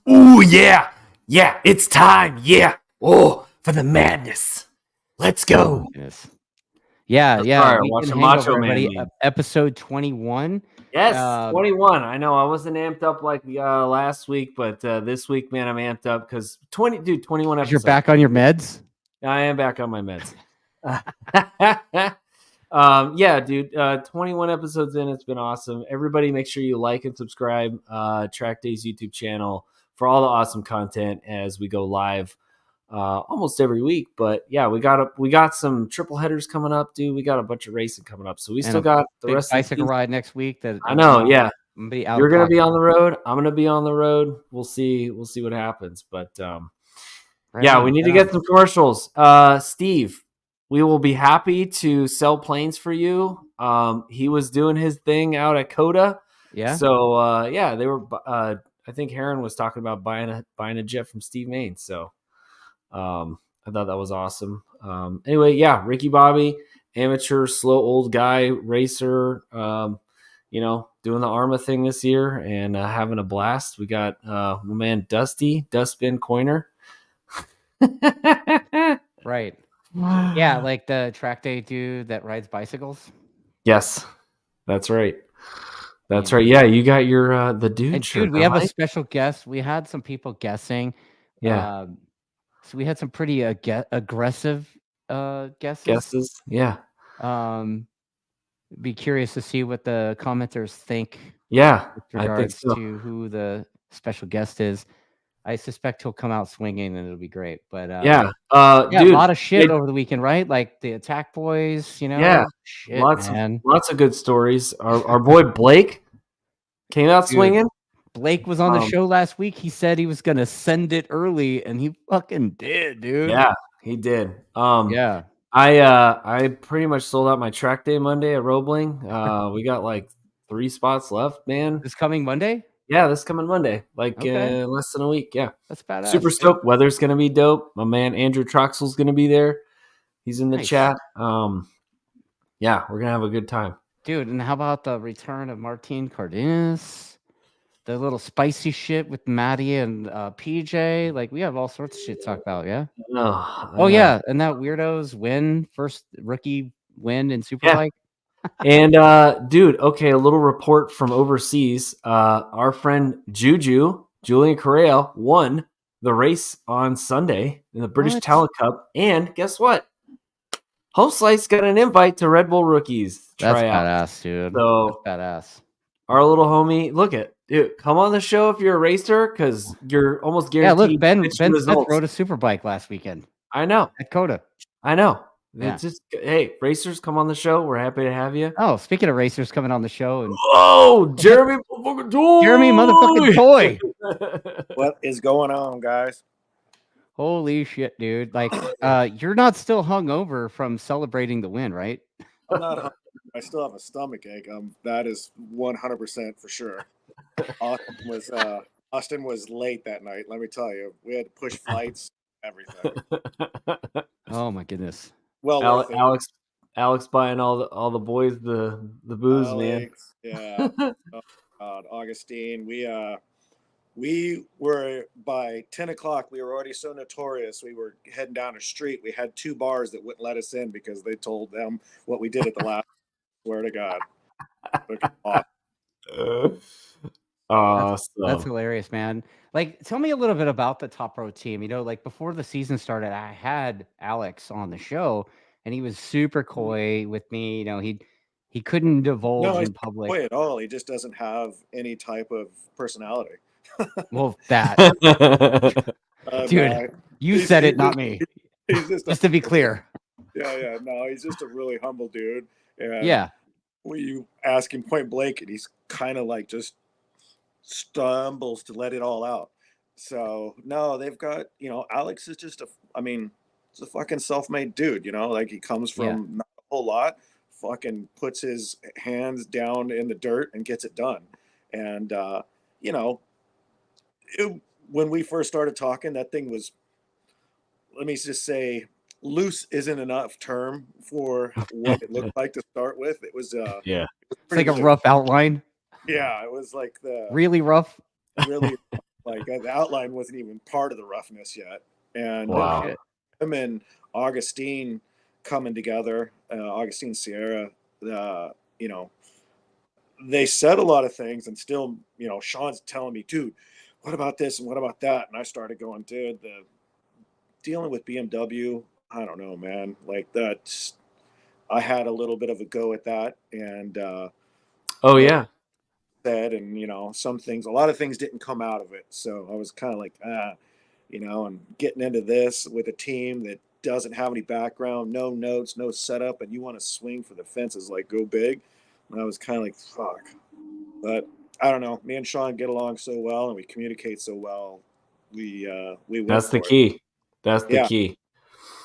Ooh, yeah. Yeah, it's time. Yeah. Oh, for the madness. Let's go. Yes. Yeah. Watch the Hangover, Macho Man everybody. meme. Episode 21. Yes, 21. I know I wasn't amped up like last week, but this week, man, I'm amped up because 21 episodes. You're back on your meds? I am back on my meds. Yeah, dude. 21 episodes in. It's been awesome. Everybody make sure you like and subscribe TrackDaz YouTube channel for all the awesome content as we go live almost every week. But yeah, we got some triple headers coming up, dude. We got a bunch of racing coming up. So we still got the rest of the bicycle ride next week. That I know, yeah. You're gonna be on the road. I'm gonna be on the road. We'll see what happens. But we need to get some commercials. Steve, we will be happy to sell planes for you. He was doing his thing out at COTA. Yeah. So they were. I think Heron was talking about buying a jet from Steve Main. So I thought that was awesome. Anyway, yeah, Ricky Bobby, amateur, slow old guy racer. Doing the ARMA thing this year and having a blast. We got my man Dustin Coiner. Right. Yeah, like the track day dude that rides bicycles. Yes, that's right. That's right. Yeah, you got your the dude. Dude, we have a special guest. We had some people guessing. Yeah. So we had some pretty aggressive guesses. Yeah. Be curious to see what the commenters think. Yeah, with regards to who the special guest is. I suspect he'll come out swinging and it'll be great. But dude, a lot of shit over the weekend, right? Like the Attack Boys, Yeah, shit, lots of good stories. Our boy Blake came out swinging. Blake was on the show last week. He said he was gonna send it early, and he fucking did, dude. Yeah, he did. Yeah. I pretty much sold out my track day Monday at Roebling. We got like 3 spots left, man. This coming Monday? Yeah, this coming Monday, less than a week. Yeah, that's badass. Super stoked. Weather's gonna be dope. My man Andrew Troxel's gonna be there. He's in the chat. Yeah, we're gonna have a good time, dude. And how about the return of Martin Cardenas? The little spicy shit with Maddie and PJ. Like we have all sorts of shit to talk about. Yeah. No. Yeah, and that weirdos first rookie win in superbike. And dude, okay, a little report from overseas. Our friend Julian Correa won the race on Sunday in the British Talent Cup. And guess what? Home Slice got an invite to Red Bull Rookies tryout. That's badass, dude. So that's badass. Our little homie, dude, come on the show if you're a racer because you're almost guaranteed. Yeah, look, Ben Smith rode a superbike last weekend. I know. At COTA. I know. Yeah. It's just, hey, racers, come on the show. We're happy to have you. Oh, speaking of racers coming on the show. Jeremy motherfucking Toy. Jeremy motherfucking Toy. What is going on, guys? Holy shit, dude. Like, you're not still hungover from celebrating the win, right? I'm not hungover. I still have a stomach ache. That is 100% for sure. Austin was late that night. Let me tell you, we had to push flights, everything. Oh my goodness. Well, Alex buying all the boys the booze, Alex, man. Yeah. Augustine, we were by 10 o'clock. We were already so notorious. We were heading down a street. We had 2 bars that wouldn't let us in because they told them what we did at the last. Swear to God. That's hilarious, man. Like, tell me a little bit about the Top Row team. Like before the season started, I had Alex on the show, and he was super coy with me. He couldn't divulge in public. Not coy at all. He just doesn't have any type of personality. Well, that dude, you said it, not me. Just to be clear. Yeah. No, he's just a really humble dude. And yeah. When you ask him point blank, and he's kind of like just stumbles to let it all out. So no, they've got, Alex is just it's a fucking self-made dude, like he comes from not a whole lot, fucking puts his hands down in the dirt and gets it done. And, when we first started talking, that thing was, let me just say, loose isn't enough term for what it looked like to start with. It was it's like a rough outline. Yeah, it was like really rough. Really like The outline wasn't even part of the roughness yet. And Wow. him and Augustine coming together, Augustine Sierra, you know, they said a lot of things, and still, you know, Sean's telling me, dude, what about this and what about that? And I started going, dude, the dealing with BMW, I don't know, man. Like that's, I had a little bit of a go at that, and Oh yeah. said, and you know, some things, a lot of things didn't come out of it. So I was kind of like, you know, and getting into this with a team that doesn't have any background, no notes, no setup, and you want to swing for the fences, like go big. And I was kind of like, fuck. But I don't know. Me and Sean get along so well, and we communicate so well. We went That's the for it. key. That's the Yeah, key.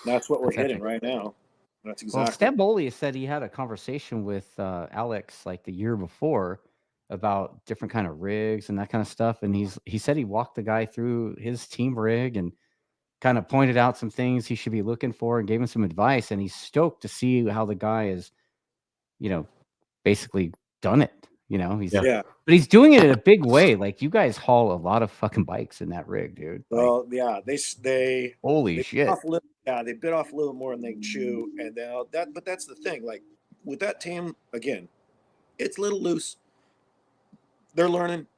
that's what we're That's hitting epic. right now. That's Well, exactly. Stan Bolius said he had a conversation with Alex like the year before about different kind of rigs and that kind of stuff, and he said he walked the guy through his team rig and kind of pointed out some things he should be looking for and gave him some advice, and he's stoked to see how the guy is, you know, basically done it. You know, Yeah. but he's doing it in a big way. Like you guys haul a lot of fucking bikes in that rig, dude. Like, Well, yeah, they holy bit shit. off a little, yeah, they bit off a little more than they can chew, and now that, but that's the thing. Like with that team, again, it's a little loose. They're learning,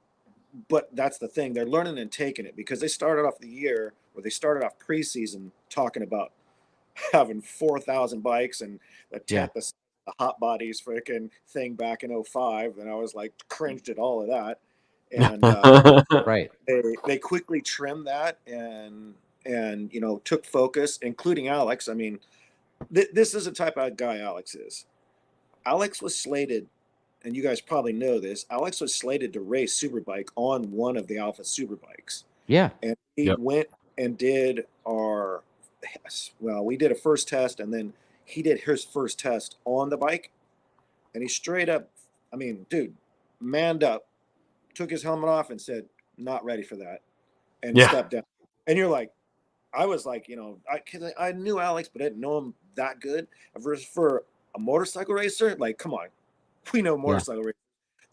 but that's the thing. They're learning and taking it, because they started off the year, or they started off preseason talking about having 4,000 bikes and the Yeah. tent, the hot bodies freaking thing back in 05. And I was like, cringed at all of that. And Right. they quickly trimmed that, and you know, took focus, including Alex. I mean, this is the type of guy Alex is. Alex was slated, and you guys probably know this, Alex was slated to race Superbike on one of the Alpha Superbikes. Yeah. And he Yep. went and did our, well, we did a first test, and then he did his first test on the bike. And he straight up, I mean, dude, manned up, took his helmet off and said, not ready for that, and Yeah. stepped down. And you're like, I was like, you know, I knew Alex, but I didn't know him that good. For a motorcycle racer, like, come on, we know motorcycle racers.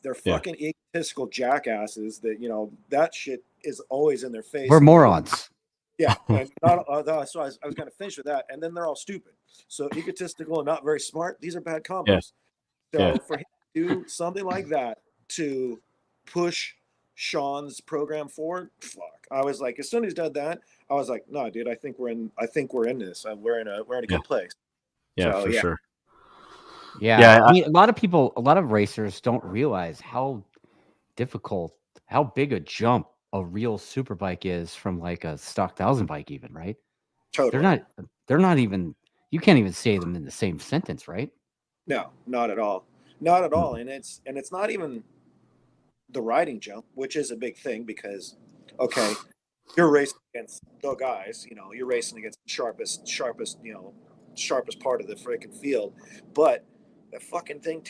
They're Yeah. fucking egotistical jackasses that, you know, that shit is always in their face. We're morons. Yeah, and not, so I was going to finish with that, and then they're all stupid. So egotistical and not very smart. These are bad combos. So Yeah. for him to do something like that to push Sean's program forward, fuck. I was like, as soon as he did that, I was like, no, dude, I think we're in this. We're in a Yeah. good place. Yeah, So, for yeah. sure. Yeah. Yeah, I mean, a lot of racers don't realize how difficult, how big a jump a real superbike is from like a stock 1,000 bike, even, right? Totally. They're not even, you can't even say them in the same sentence, right? No, not at all. Not at all. And it's not even the riding jump, which is a big thing, because, okay, you're racing against the guys, you know, you're racing against the sharpest, you know, sharpest part of the freaking field. But the fucking thing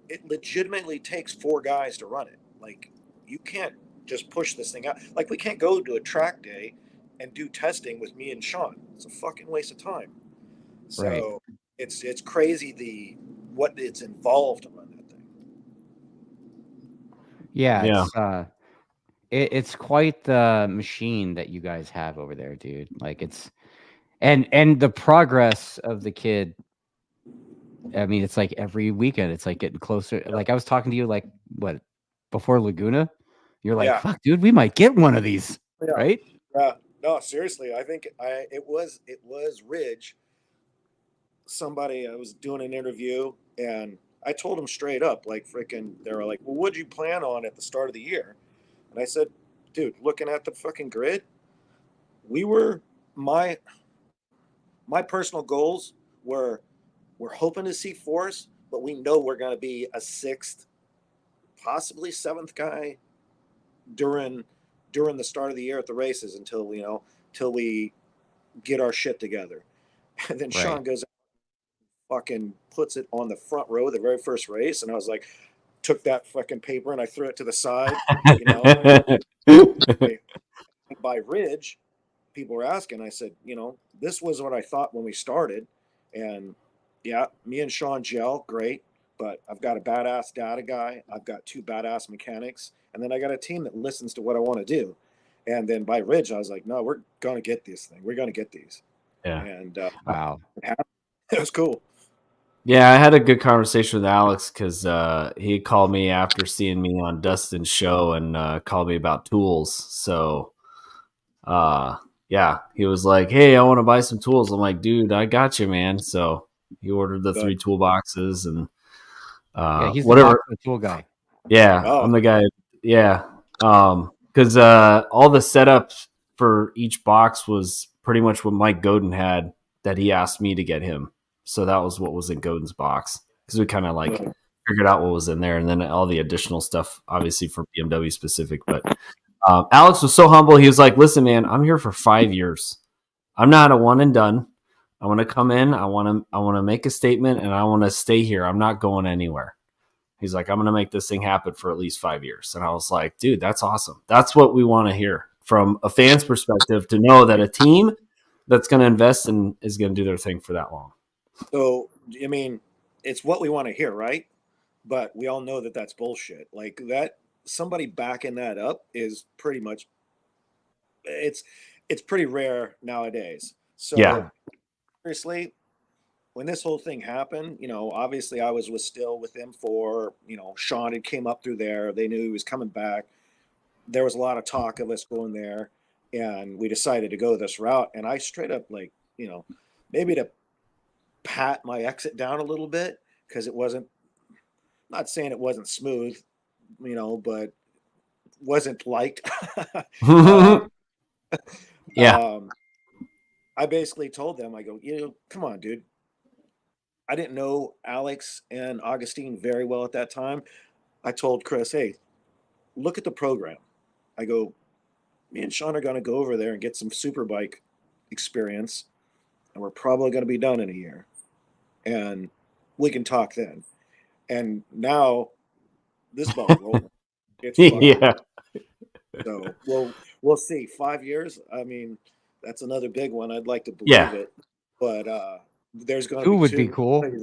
it legitimately takes 4 guys to run it. Like, you can't just push this thing out. Like, we can't go to a track day and do testing with me and Sean. It's a fucking waste of time. So Right. it's crazy what it's involved to run that thing. Yeah. Yeah. It's quite the machine that you guys have over there, dude. Like and the progress of the kid. I mean, it's like every weekend, it's like getting closer. Like I was talking to you, like what, before Laguna, you're like, Yeah. fuck, dude, we might get one of these, Yeah. right? No, seriously, I think it was Ridge. Somebody, I was doing an interview, and I told them straight up, like, freaking, they were like, well, what'd you plan on at the start of the year? And I said, dude, looking at the fucking grid, we were, my personal goals were, we're hoping to see 4th, but we know we're going to be a 6th, possibly 7th guy during the start of the year at the races, until we get our shit together. And then Right. Sean goes, fucking puts it on the front row of the very first race, and I was like, took that fucking paper and I threw it to the side. You know, by Ridge, people were asking. I said, you know, this was what I thought when we started, and yeah, me and Sean gel great, but I've got a badass data guy, I've got 2 badass mechanics, and then I got a team that listens to what I want to do. And then by Ridge, I was like, no, we're going to get this thing. We're going to get these. Yeah. And Wow. it was cool. Yeah, I had a good conversation with Alex because he called me after seeing me on Dustin's show and called me about tools. So, yeah, he was like, "Hey, I want to buy some tools." I'm like, "Dude, I got you, man." So he ordered the 3 toolboxes and Yeah, he's whatever. the tool guy. Yeah, Oh. I'm the guy. Yeah, because all the setup for each box was pretty much what Mike Godin had that he asked me to get him. So that was what was in Godin's box because we kind of like figured out what was in there, and then all the additional stuff, obviously for BMW specific. But Alex was so humble. He was like, "Listen, man, I'm here for 5 years. I'm not a one and done. I want to come in. I want to make a statement, and I want to stay here. I'm not going anywhere." He's like, "I'm going to make this thing happen for at least 5 years." And I was like, "Dude, that's awesome. That's what we want to hear from a fan's perspective, to know that a team that's going to invest and is going to do their thing for that long." So, I mean, it's what we want to hear, right? But we all know that that's bullshit. Like that, somebody backing that up is pretty much, it's pretty rare nowadays. So Yeah. seriously, when this whole thing happened, obviously I was still with them for, Sean had came up through there. They knew he was coming back. There was a lot of talk of us going there, and we decided to go this route. And I straight up, like, maybe to pat my exit down a little bit, because it wasn't, not saying it wasn't smooth, but wasn't liked. Yeah. I basically told them, I go, come on, dude. I didn't know Alex and Augustine very well at that time. I told Chris, hey, look at the program. I go, me and Sean are going to go over there and get some superbike experience, and we're probably going to be done in a year. And we can talk then. And now this ball's rolling. It's fun. Yeah. So we'll see. 5 years. I mean, that's another big one. I'd like to believe Yeah. it, but there's going to 2 be would 2. be cool. I'll tell you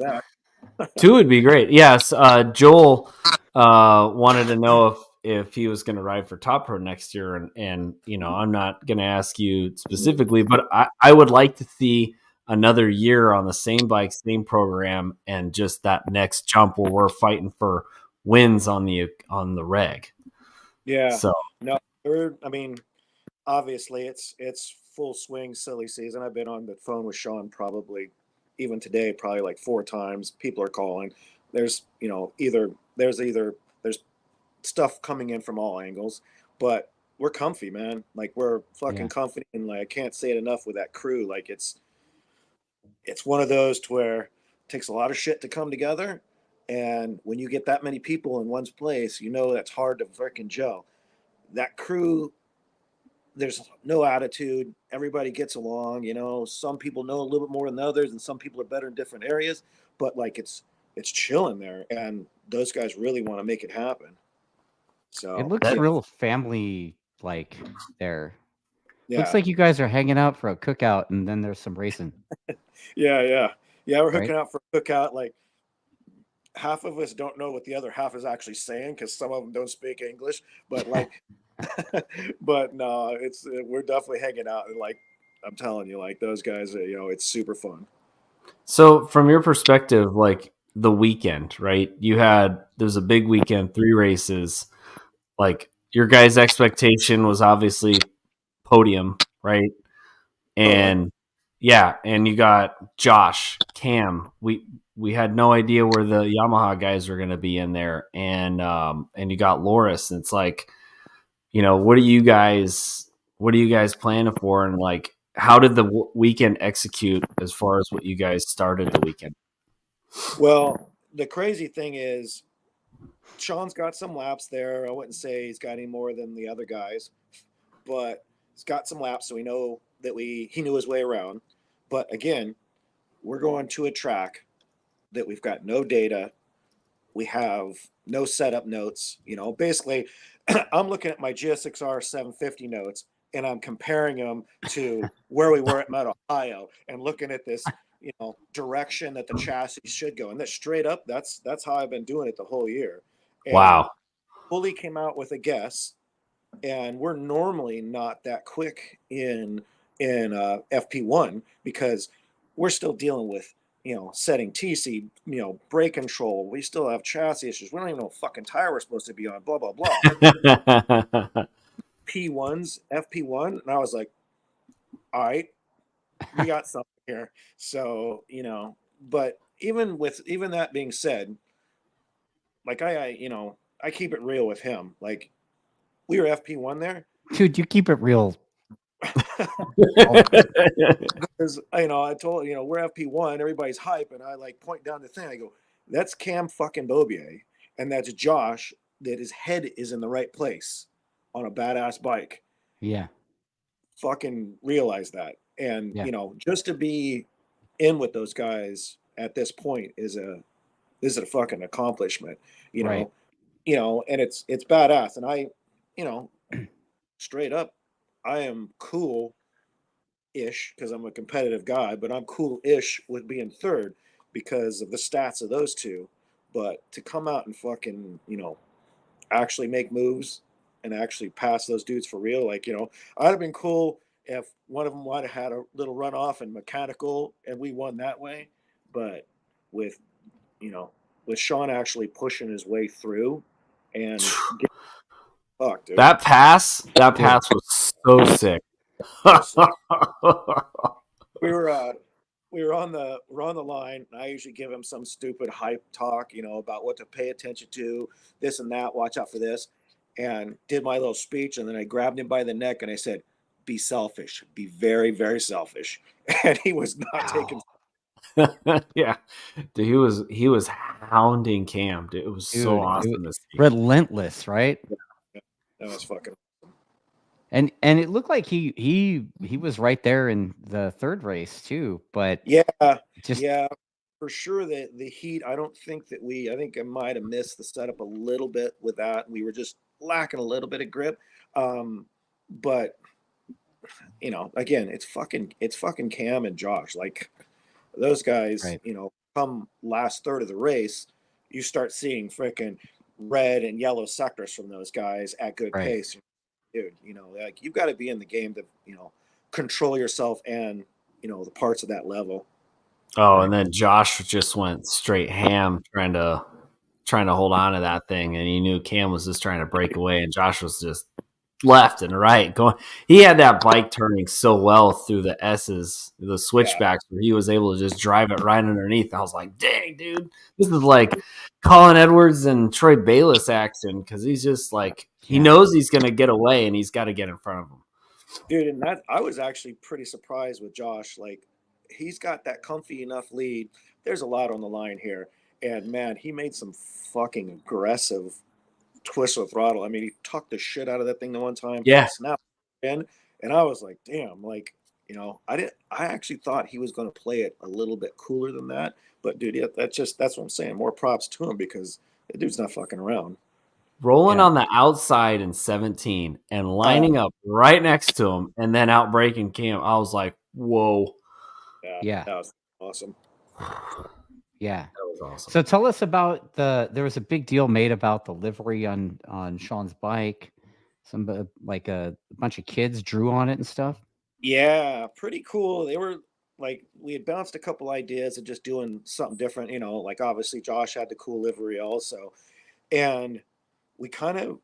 that. 2 would be great. Yes. Joel wanted to know if he was going to ride for Top Pro next year, and I'm not going to ask you specifically, but I would like to see another year on the same bike, same program, and just that next jump where we're fighting for wins on the reg. Yeah. So no, I mean, obviously it's full swing silly season. I've been on the phone with Sean probably even today, probably like 4 times. People are calling. There's there's stuff coming in from all angles, but we're comfy, man. Like we're fucking comfy, and like I can't say it enough with that crew. Like it's one of those to where it takes a lot of shit to come together, and when you get that many people in one place, that's hard to freaking gel. That crew, there's no attitude. Everybody gets along. Some people know a little bit more than others, and some people are better in different areas. But like it's chilling there, and those guys really want to make it happen. So It looks real family like there. Yeah. Looks like you guys are hanging out for a cookout, and then there's some racing. Yeah. We're hooking out for a cookout. Like half of us don't know what the other half is actually saying because some of them don't speak English. But like, but no, we're definitely hanging out, and like I'm telling you, like those guys, it's super fun. So from your perspective, like the weekend, right? There's a big weekend, 3 races. Like your guys' expectation was obviously podium, right? And and you got Josh, Cam. We had no idea where the Yamaha guys were going to be in there, and you got Loris. And it's like, what are you guys planning for, and like how did the weekend execute as far as what you guys started the weekend? Well, the crazy thing is, Sean's got some laps there. I wouldn't say he's got any more than the other guys, but he's got some laps, so we know that he knew his way around. But again, we're going to a track that we've got no data. We have no setup notes. Basically, I'm looking at my GSXR 750 notes, and I'm comparing them to where we were at Mount Ohio, and looking at this, direction that the chassis should go. And that's straight up. That's how I've been doing it the whole year. And Wow. fully came out with a guess and we're normally not that quick in FP1 because we're still dealing with, setting TC, brake control. We still have chassis issues. We don't even know what fucking tire we're supposed to be on, blah, blah, blah. P1s, FP1. And I was like, all right, we got something here. So, but even that being said, like I keep it real with him. Like we were FP1 there. Dude, you keep it real. Because I told we're FP1, everybody's hype, and I like point down the thing. I go, that's Cam fucking Bobier, and that's Josh. That his head is in the right place on a badass bike. Yeah, fucking realize that, and Yeah. just to be in with those guys at this point is a fucking accomplishment. Right. And it's badass, and I, straight up, I am cool ish because I'm a competitive guy, but I'm cool ish with being third because of the stats of those two. But to come out and fucking, actually make moves and actually pass those dudes for real, like, I'd have been cool if one of them might have had a little runoff and mechanical and we won that way. But with, with Sean actually pushing his way through and fuck, dude. That pass was so sick. we were on the line, and I usually give him some stupid hype talk, about what to pay attention to, this and that, watch out for this, and did my little speech, and then I grabbed him by the neck and I said, be selfish, be very, very selfish. And he was not taking. Yeah, dude, he was hounding Cam, dude. It was so awesome to see. Relentless, right? Yeah, that was fucking. And it looked like he was right there in the third race too, but yeah, just for sure the heat. I think I might have missed the setup a little bit with that. We were just lacking a little bit of grip, but again, it's fucking Cam and Josh. Like those guys, right. Come last third of the race, you start seeing freaking red and yellow sectors from those guys at good Right. pace. Dude, like you've got to be in the game to, control yourself and, the parts of that level. Oh, and then Josh just went straight ham trying to hold on to that thing, and he knew Cam was just trying to break away, and Josh was just left and right going. He had that bike turning so well through the S's, the switchbacks, where he was able to just drive it right underneath. I was like, dang, dude, this is like Colin Edwards and Troy Bayliss action, because he's just like, he knows he's going to get away, and he's got to get in front of him. Dude, and that I was actually pretty surprised with Josh. Like, he's got that comfy enough lead. There's a lot on the line here. And man, he made some fucking aggressive twist with throttle. I mean, he tucked the shit out of that thing the one time. Yeah. Snapped in. And I was like, damn, like, I actually thought he was going to play it a little bit cooler than that. But dude, that's what I'm saying. More props to him because the dude's not fucking around. Rolling on the outside in 17 and lining up right next to him and then outbreaking Cam. I was like, whoa. Yeah. That was awesome. Yeah. That was awesome. So tell us about there was a big deal made about the livery on Sean's bike. Some like a bunch of kids drew on it and stuff. Yeah, pretty cool. They were like, we had bounced a couple ideas of just doing something different, like obviously Josh had the cool livery also. And we kind of,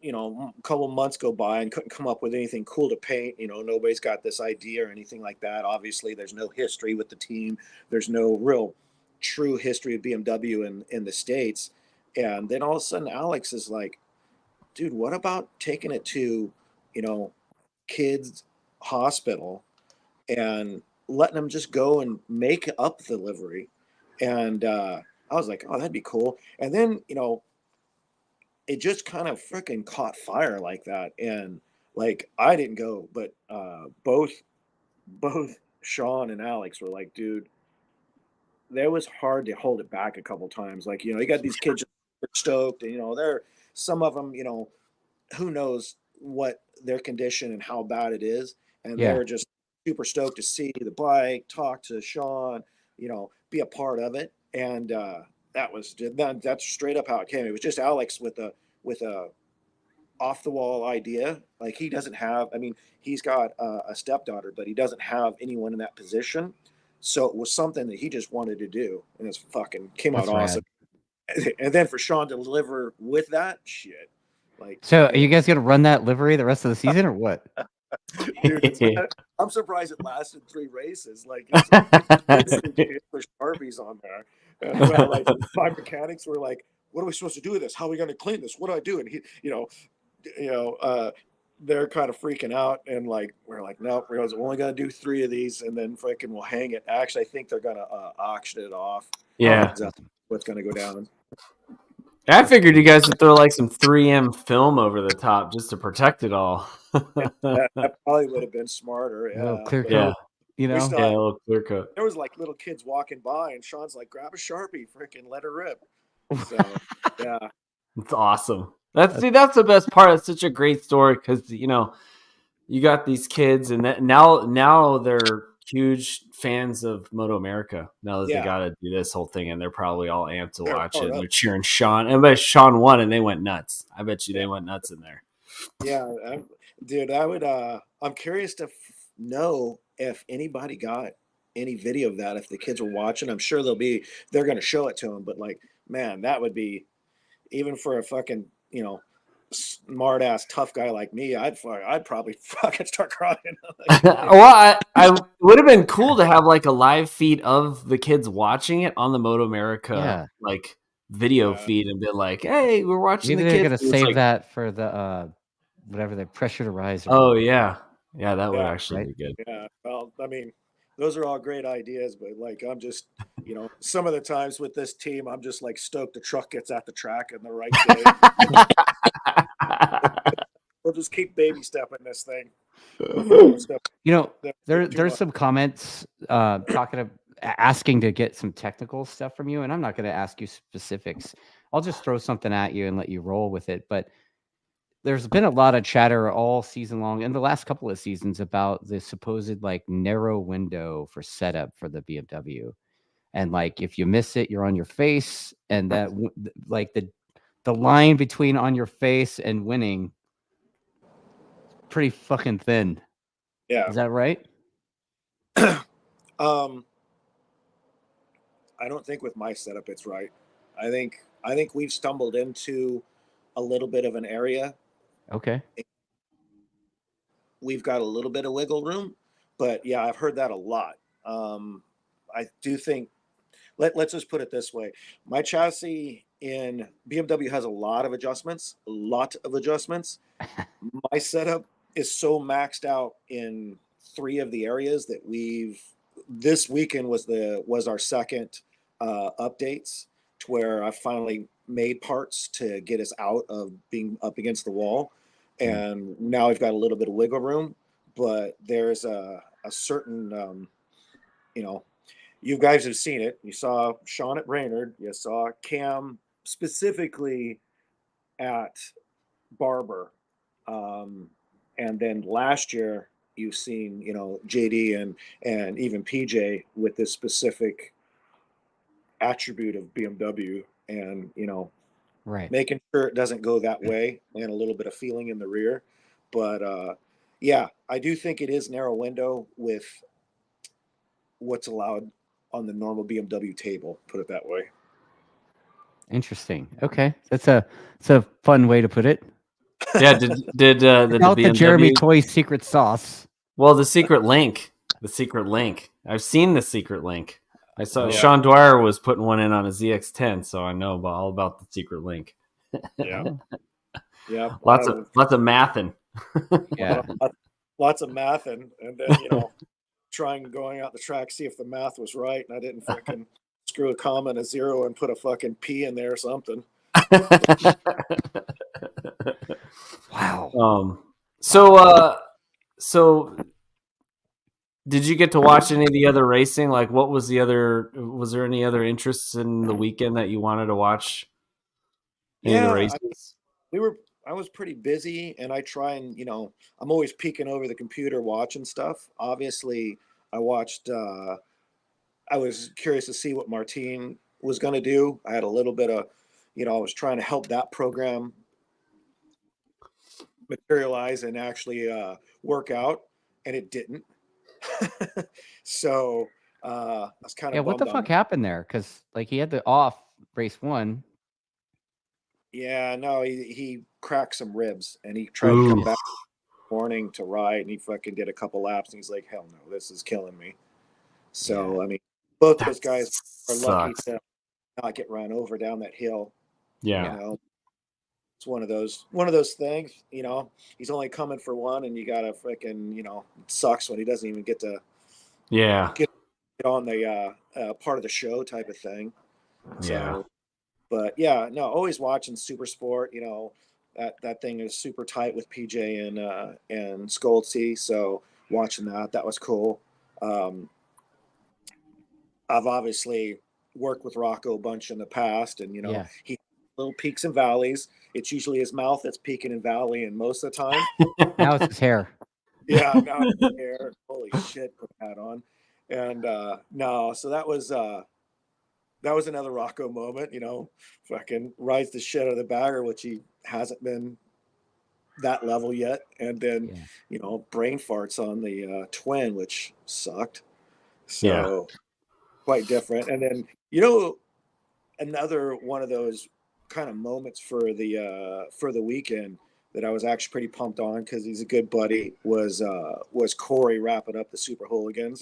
a couple months go by and couldn't come up with anything cool to paint. Nobody's got this idea or anything like that. Obviously, there's no history with the team. There's no real true history of BMW in the States. And then all of a sudden, Alex is like, dude, what about taking it to, kids hospital and letting them just go and make up the livery? And I was like, oh, that'd be cool. And then, it just kind of freaking caught fire like that. And like, I didn't go, but both Sean and Alex were like, dude, that was hard to hold it back a couple times. Like, you got these kids stoked, and they're some of them, who knows what their condition and how bad it is, and they were just super stoked to see the bike, talk to Sean, be a part of it. And that's straight up how it came. It was just Alex with a off the wall idea. Like he doesn't have, I mean, he's got a stepdaughter, but he doesn't have anyone in that position. So it was something that he just wanted to do, and it's fucking came out That's awesome. rad. And then for Sean to deliver with that shit, like, So are you guys gonna run that livery the rest of the season or what? dude, I'm surprised it lasted 3 races. Like, it's for Sharpies on there. And like 5 mechanics were like, "What are we supposed to do with this? How are we going to clean this? What do I do?" And he, they're kind of freaking out, and like we're like, "No, we're only going to do 3 of these, and then freaking we'll hang it." Actually, I think they're going to auction it off. Yeah. Exactly what's going to go down. I figured you guys would throw like some 3M film over the top just to protect it all. That probably would have been smarter. A little Yeah, clear but coat, you know? Yeah, a little clear coat. there was like little kids walking by, and Sean's like, "Grab a Sharpie, freaking let her rip." So yeah, It's awesome. That's the best part. It's such a great story because you got these kids, and now they're huge fans of MotoAmerica. Now that they Yeah. got to do this whole thing, and they're probably all amped to They're watch it. fired And up. they're cheering Sean. And I bet Sean won, and they went nuts. I bet you they went nuts in there. Yeah, dude, I would. I'm curious to know if anybody got any video of that. If the kids were watching, I'm sure they're going to show it to them. But like, man, that would be, even for a fucking smart ass tough guy like me, I'd probably fucking start crying. Well, I would have been cool to have like a live feed of the kids watching it on the MotoAmerica like video feed and be like, "Hey, we're watching Maybe the they're kids." gonna save that for the whatever the pressure to rise. Oh yeah, that would actually right? be good. Yeah, well, I mean, those are all great ideas, but like, I'm just, some of the times with this team, I'm just like stoked the truck gets at the track in the right day. We'll just keep baby stepping this thing. There's some comments asking to get some technical stuff from you, and I'm not going to ask you specifics. I'll just throw something at you and let you roll with it. But there's been a lot of chatter all season long, and the last couple of seasons, about the supposed like narrow window for setup for the BMW, and like if you miss it, you're on your face, and that like the line between on your face and winning, pretty fucking thin. Yeah. Is that right? I don't think with my setup it's right. I think we've stumbled into a little bit of an area. Okay. We've got a little bit of wiggle room, but yeah, I've heard that a lot. I do think let's just put it this way. My chassis in BMW has a lot of adjustments. My setup is so maxed out in 3 of the areas that this weekend was our second updates, to where I finally made parts to get us out of being up against the wall, and now we've got a little bit of wiggle room. But there's a certain you guys have seen it. You saw Sean at Brainerd. You saw Cam specifically at Barber. And then last year, you've seen, JD and even PJ with this specific attribute of BMW, and, right, making sure it doesn't go that way, and a little bit of feeling in the rear. But yeah, I do think it is narrow window with what's allowed on the normal BMW table, put it that way. Interesting. Okay, that's a fun way to put it. Yeah, did the BMW... the Jeremy Toy secret sauce? Well, the secret link. I've seen the secret link. I saw Sean Dwyer was putting one in on a ZX10, so I know all about the secret link. Yeah, yeah. Lots of mathing. Yeah, lots of mathing, and then going out the track, see if the math was right, and I didn't fucking screw a comma and a zero and put a fucking P in there or something. Wow. So did you get to watch any of the other racing? Like, what was there any other interests in the weekend that you wanted to watch? Any of the races? I was pretty busy, and I try and, I'm always peeking over the computer watching stuff. Obviously, I watched, I was curious to see what Martine was going to do. I had a little bit of, I was trying to help that program materialize and actually work out, and it didn't. So I was kind of what the bummed fuck on. happened there? Because like he had the off race 1. Yeah, no, he cracked some ribs, and he tried to come back morning to ride, and he fucking did a couple laps, and he's like, hell no, this is killing me. So I mean, both those guys are lucky to not get run over down that hill. Yeah. You know, it's one of those things, he's only coming for one, and you gotta freaking, it sucks when he doesn't even get to get on the part of the show type of thing. So, but yeah, no, always watching Super Sport, that thing is super tight with PJ and Skoltzy. So watching that was cool. I've obviously worked with Rocco a bunch in the past, and he little peaks and valleys. It's usually his mouth that's peaking and valleying most of the time. Now it's his hair. Yeah, now it's his hair. Holy shit, put that on. And no, so that was another Rocco moment. Fucking rides the shit out of the bagger, which he hasn't been that level yet, and then brain farts on the twin, which sucked. So quite different. And then another one of those kind of moments for the weekend that I was actually pretty pumped on because he's a good buddy was Corey wrapping up the Super Hooligans.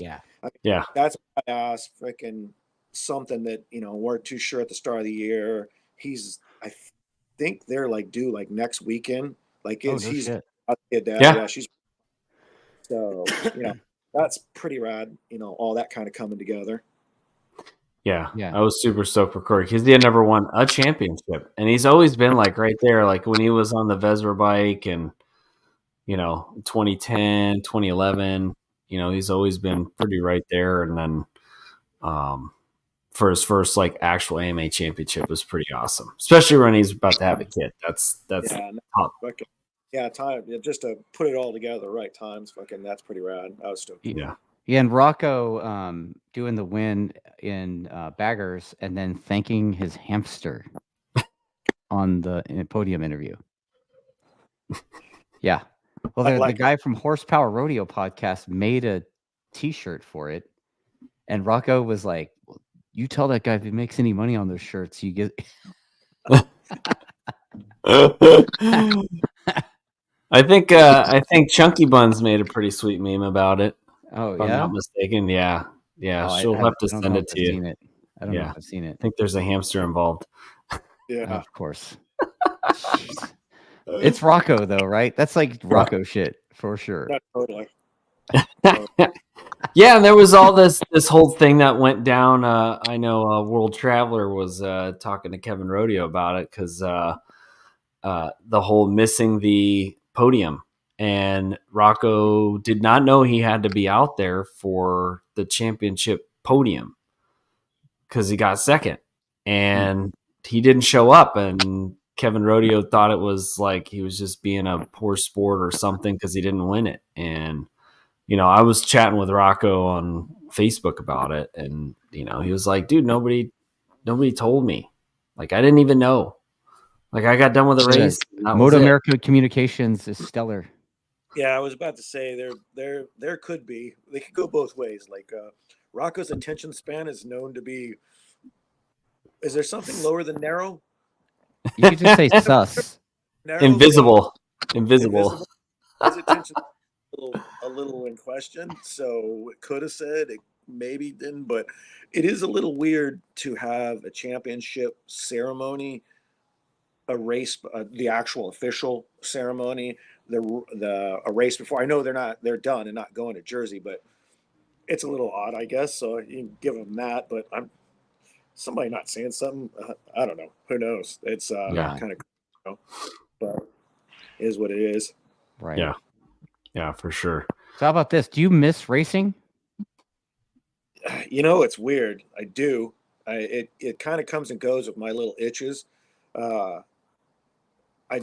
That's badass, freaking something that weren't too sure at the start of the year. I think they're due next weekend. She's so that's pretty rad. All that kind of coming together. Yeah, I was super stoked for Corey because he had never won a championship, and he's always been right there. Like when he was on the Vesper bike, and 2010, 2011, he's always been pretty right there. And then, for his first actual AMA championship was pretty awesome, especially when he's about to have a kid. That's top. Time just to put it all together, right times. Fucking, that's pretty rad. I was stoked. Yeah. Yeah, and Rocco doing the win in baggers and then thanking his hamster on the podium interview. Yeah. Well, the guy from Horsepower Rodeo podcast made a T-shirt for it, and Rocco was like, well, "You tell that guy if he makes any money on those shirts, you get." I think Chunky Buns made a pretty sweet meme about it. Oh, if I'm not mistaken. Yeah. She'll have to send it to you. I don't know if I've seen it. I think there's a hamster involved. Yeah, of course. It's Rocco though, right? That's Rocco shit for sure. Not totally. Yeah, and there was all this whole thing that went down. I know World Traveler was talking to Kevin Rodeo about it because the whole missing the podium. And Rocco did not know he had to be out there for the championship podium because he got second, and he didn't show up. And Kevin Rodeo thought it was he was just being a poor sport or something because he didn't win it. And I was chatting with Rocco on Facebook about it, and he was like, "Dude, nobody told me. I didn't even know. I got done with the race. MotoAmerica communications is stellar." Yeah, I was about to say there could be. They could go both ways. Rocco's attention span is known to be. Is there something lower than narrow? You could just say sus. Invisible. His attention a little in question. So it could have said, it maybe didn't, but it is a little weird to have a championship ceremony, a race, the actual official ceremony, a race before. I know they're done and not going to Jersey, but it's a little odd, I guess. So you can give them that, but somebody not saying something. I don't know. Who knows? It's kind of, but it is what it is. Right. Yeah, for sure. So how about this? Do you miss racing? It's weird. I do. It kind of comes and goes with my little itches. I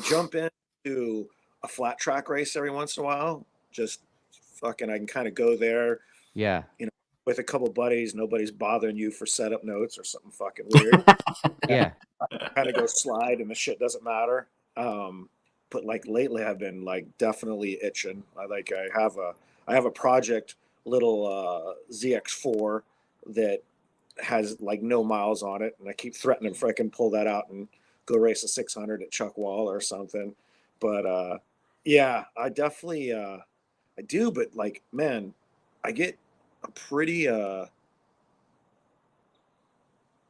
jump into a flat track race every once in a while. Just fucking, I can kind of go there. Yeah. With a couple buddies, nobody's bothering you for setup notes or something fucking weird. Yeah. Kind of go slide and the shit doesn't matter. but like lately I've been like definitely itching. I have a project little ZX4 that has like no miles on it, and I keep threatening if I can pull that out and go race a 600 at Chuckwall or something. But yeah, I definitely I do. But like, man, I get a pretty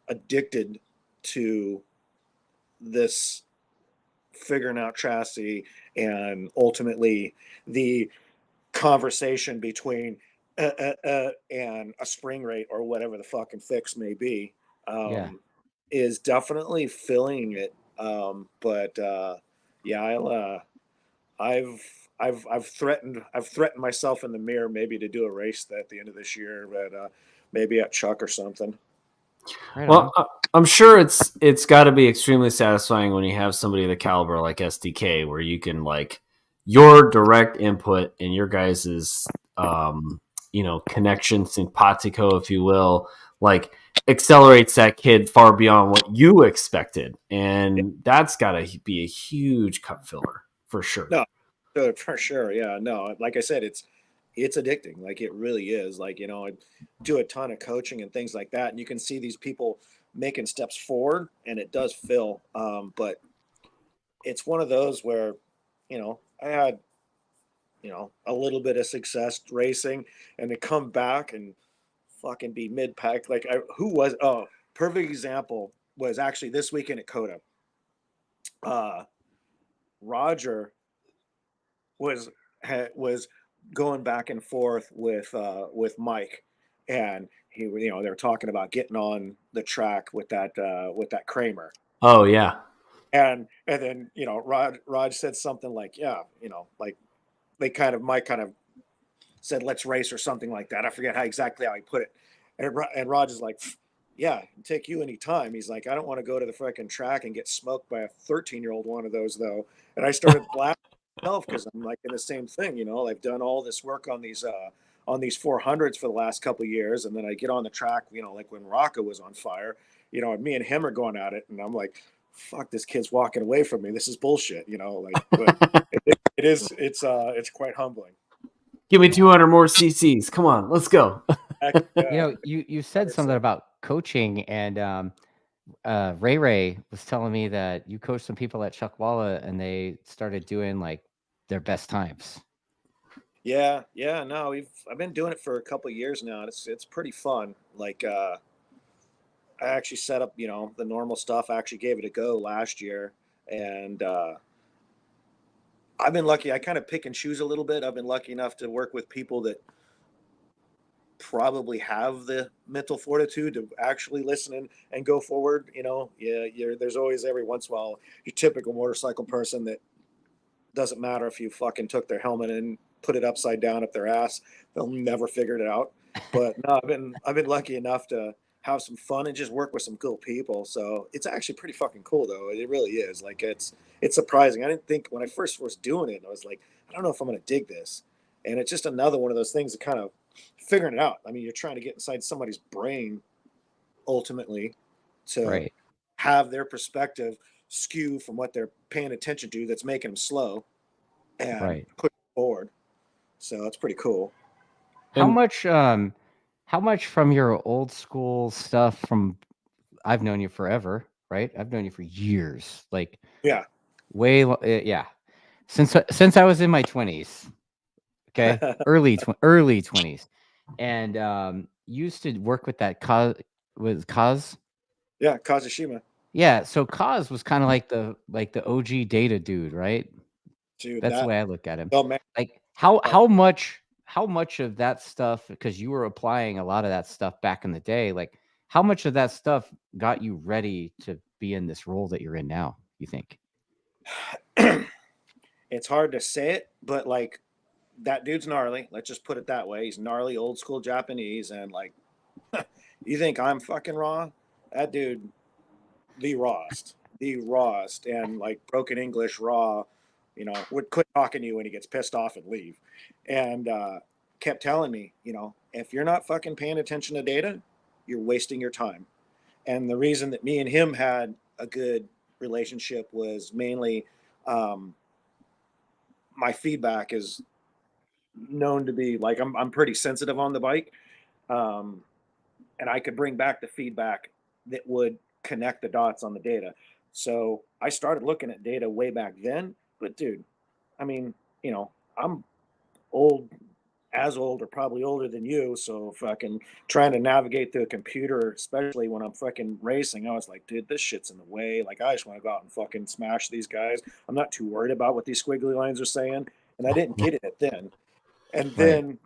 addicted to this figuring out chassis and ultimately the conversation between and a spring rate or whatever the fucking fix may be Yeah. is definitely filling it. But yeah, I've I've threatened myself in the mirror maybe to do a race at the end of this year, but maybe at Chuck or something. Right Well, on. I'm sure it's got to be extremely satisfying when you have somebody of the caliber like SDK, where you can like your direct input and your guys's connection, simpatico, if you will, like accelerates that kid far beyond what you expected, and that's got to be a huge cup filler for sure. No, for sure. Yeah, no, like I said, it's addicting. Like it really is. Like, I do a ton of coaching and things like that, and you can see these people making steps forward, and it does fill. But it's one of those where, I had, a little bit of success racing, and to come back and fucking be mid pack. Like, perfect example was actually this weekend at COTA. Roger was going back and forth with Mike, and they were talking about getting on the track with that Kramer. Oh yeah, And then Raj said something like, yeah, like Mike kind of said let's race or something like that. I forget exactly how he put it. And Raj is like, yeah, take you any time. He's like, I don't want to go to the freaking track and get smoked by a 13-year-old one of those though. And I started laughing myself because I'm like in the same thing. I've done all this work on these 400s for the last couple of years, and then I get on the track, like when Rocco was on fire, me and him are going at it, and I'm like, fuck, this kid's walking away from me. This is bullshit, but it's quite humbling. give me 200 more CCs. Come on, let's go. Yeah, You said something 100%. about coaching, and Ray was telling me that you coached some people at Chuckwalla and they started doing like their best times. Yeah, no, I've been doing it for a couple of years now. And it's pretty fun. Like I actually set up, the normal stuff. I actually gave it a go last year, and I've been lucky. I kind of pick and choose a little bit. I've been lucky enough to work with people that probably have the mental fortitude to actually listen and go forward. Yeah, there's always every once in a while your typical motorcycle person that doesn't matter if you fucking took their helmet and put it upside down up their ass, they'll never figure it out. But no, I've been lucky enough to have some fun and just work with some cool people. So it's actually pretty fucking cool though. It really is. Like it's surprising. I didn't think when I first was doing it, I was like, I don't know if I'm gonna dig this. And it's just another one of those things that kind of figuring it out. I mean, you're trying to get inside somebody's brain ultimately to Right. have their perspective skew from what they're paying attention to that's making them slow and Right. push forward. So it's pretty cool. How And much how much from your old school stuff from I've known you forever, right? I've known you for years. Like Yeah. yeah. Since I was in my 20s. Okay? Early 20s. And used to work with that Kaz. Yeah. Kazushima. Yeah, so Kaz was kind of like the OG data dude, right? Dude, That's the way I look at him. oh man. Like how much of that stuff, because you were applying a lot of that stuff back in the day, like how much of that stuff got you ready to be in this role that you're in now, you think? It's hard to say it, but like that dude's gnarly. Let's just put it that way. He's gnarly, old school Japanese, and like you think I'm fucking raw? That dude, the rawest, and like broken English raw. Would quit talking to you when he gets pissed off and leave, and kept telling me, if you're not fucking paying attention to data, you're wasting your time. And the reason that me and him had a good relationship was mainly my feedback is known to be like I'm pretty sensitive on the bike, and I could bring back the feedback that would connect the dots on the data. So I started looking at data way back then. But dude, I mean, I'm old, as old or probably older than you. So fucking trying to navigate through a computer, especially when I'm fucking racing, I was like, dude, this shit's in the way. Like, I just want to go out and fucking smash these guys. I'm not too worried about what these squiggly lines are saying. And I didn't get it then. And then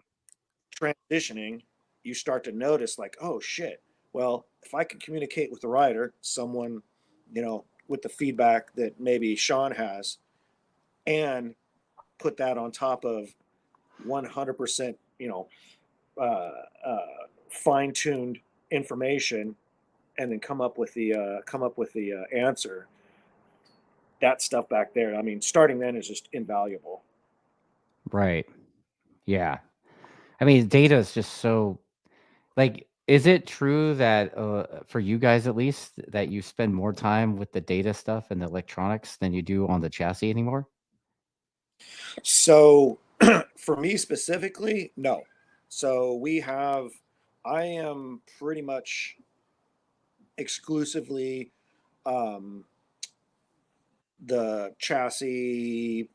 transitioning, you start to notice like, oh shit. Well, if I can communicate with the rider, someone, with the feedback that maybe Sean has, and put that on top of 100%, uh, uh, fine-tuned information, and then come up with the answer. That stuff back there, I mean, starting then is just invaluable. Right. Yeah. I mean, data is just so like. Is it true that for you guys at least that you spend more time with the data stuff and the electronics than you do on the chassis anymore? So for me specifically, no. So I am pretty much exclusively the chassis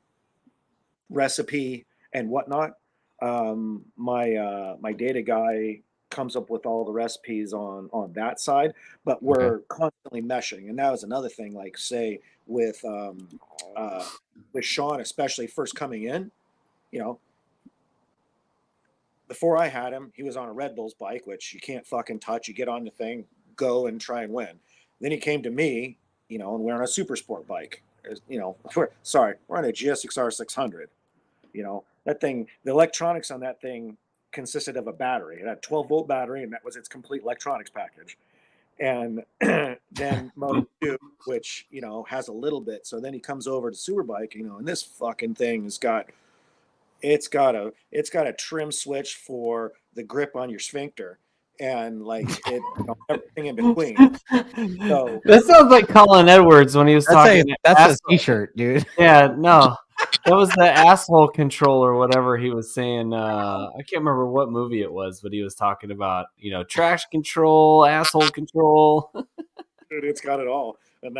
recipe and whatnot. My data guy comes up with all the recipes on that side, but we're constantly meshing. And that was another thing, like say with Sean, especially first coming in, before I had him, he was on a Red Bull's bike, which you can't fucking touch. You get on the thing, go and try and win. Then he came to me, and we're on a super sport bike. We're on a GSXR 600. That thing, the electronics on that thing consisted of a battery. It had a 12-volt battery, and that was its complete electronics package. And then Moto 2, which, has a little bit. So then he comes over to Superbike, and this fucking thing has got a trim switch for the grip on your sphincter, and like everything in between. So that sounds like Colin Edwards when he was talking. That's a t-shirt, dude. Yeah, no, that was the asshole control or whatever he was saying. I can't remember what movie it was, but he was talking about traction control, asshole control. Dude, it's got it all, and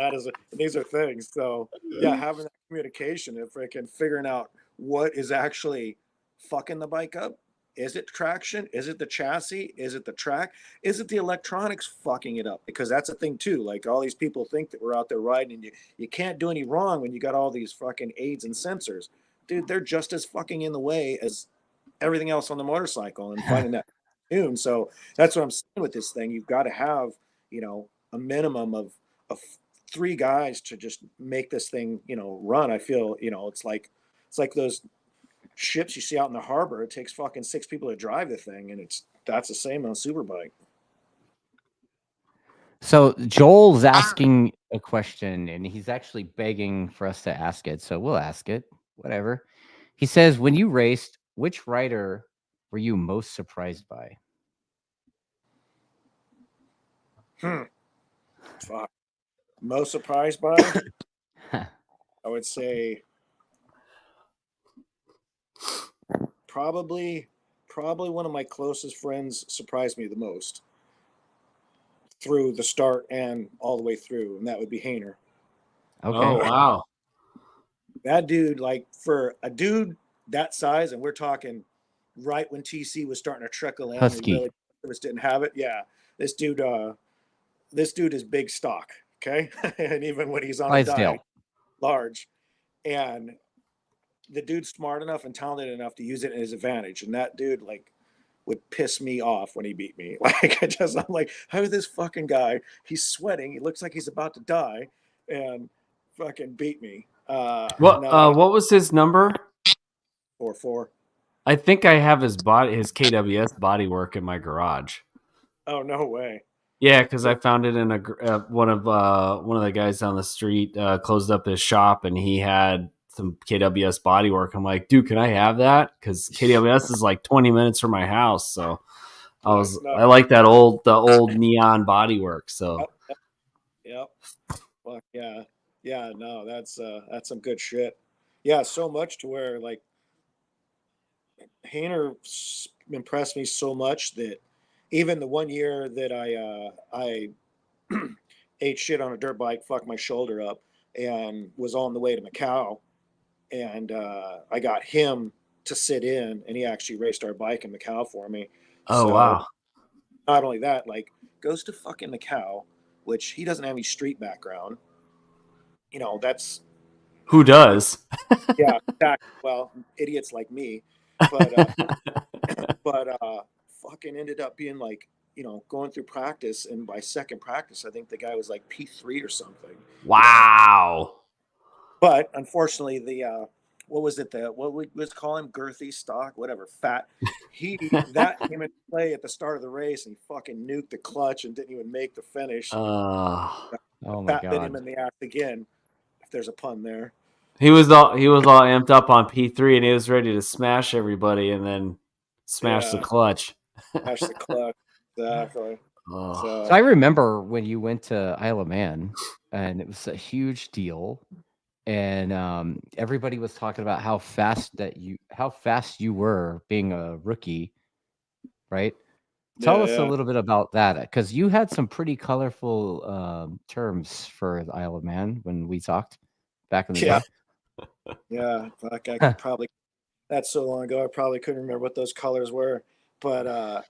these are things. So yeah, having that communication and freaking figuring out what is actually fucking the bike up. Is it traction? Is it the chassis? Is it the track? Is it the electronics fucking it up? Because that's a thing too. Like, all these people think that we're out there riding and you can't do any wrong when you got all these fucking aids and sensors. Dude, they're just as fucking in the way as everything else on the motorcycle, and finding that tune. So that's what I'm saying with this thing. You've got to have, a minimum of 3 guys to just make this thing, run. I feel, it's like those ships you see out in the harbor. It takes fucking 6 people to drive the thing, and that's the same on a superbike. So Joel's asking a question, and he's actually begging for us to ask it. So we'll ask it. Whatever. He says, when you raced, which rider were you most surprised by? Fuck. Most surprised by? I would say probably one of my closest friends surprised me the most through the start and all the way through, and that would be Hayner. Okay. Oh, wow. That dude, like, for a dude that size, and we're talking right when TC was starting to trickle in, Husky. we really just didn't have it. Yeah, this dude is big stock, okay? And even when he's on a diet, large. And the dude's smart enough and talented enough to use it in his advantage. And that dude, like, would piss me off when he beat me. Like, I'm like, how is this fucking guy? He's sweating. He looks like he's about to die, and fucking beat me. What was his number? 4-4. I think I have his KWS bodywork in my garage. Oh, no way. Yeah, because I found it in one of the guys down the street closed up his shop, and he had some KWS bodywork. I'm like, dude, can I have that? Because KWS is like 20 minutes from my house, so I like the old neon bodywork. So, yep. Fuck yeah, no, that's some good shit. Yeah, so much to where like Hayner impressed me so much that even the one year that I ate shit on a dirt bike, fucked my shoulder up, and was on the way to Macau, and I got him to sit in, and he actually raced our bike in Macau for me. Oh So wow. not only that, like goes to fucking Macau, which he doesn't have any street background. You know, that's Who does? yeah, exactly. Well, idiots like me, but fucking ended up being like, you know, going through practice, and by second practice, I think the guy was like P3 or something. You know, Wow. but unfortunately, the what was it? The what we let's call him girthy stock, whatever, fat. That came into play at the start of the race, and he fucking nuked the clutch and didn't even make the finish. Uh, Oh my Fat bit him God. in the ass again, if there's a pun there. he was all amped up on P3 and he was ready to smash everybody and then smash the Yeah, clutch. smash the clutch. Exactly. Oh. So I remember when you went to Isle of Man, and it was a huge deal, and everybody was talking about how fast you were being a rookie, right? Tell Yeah, us a yeah. little bit about that, because you had some pretty colorful terms for the Isle of Man when we talked back in the Yeah, day. yeah. Fuck, I could probably. That's so long ago. I probably couldn't remember what those colors were, but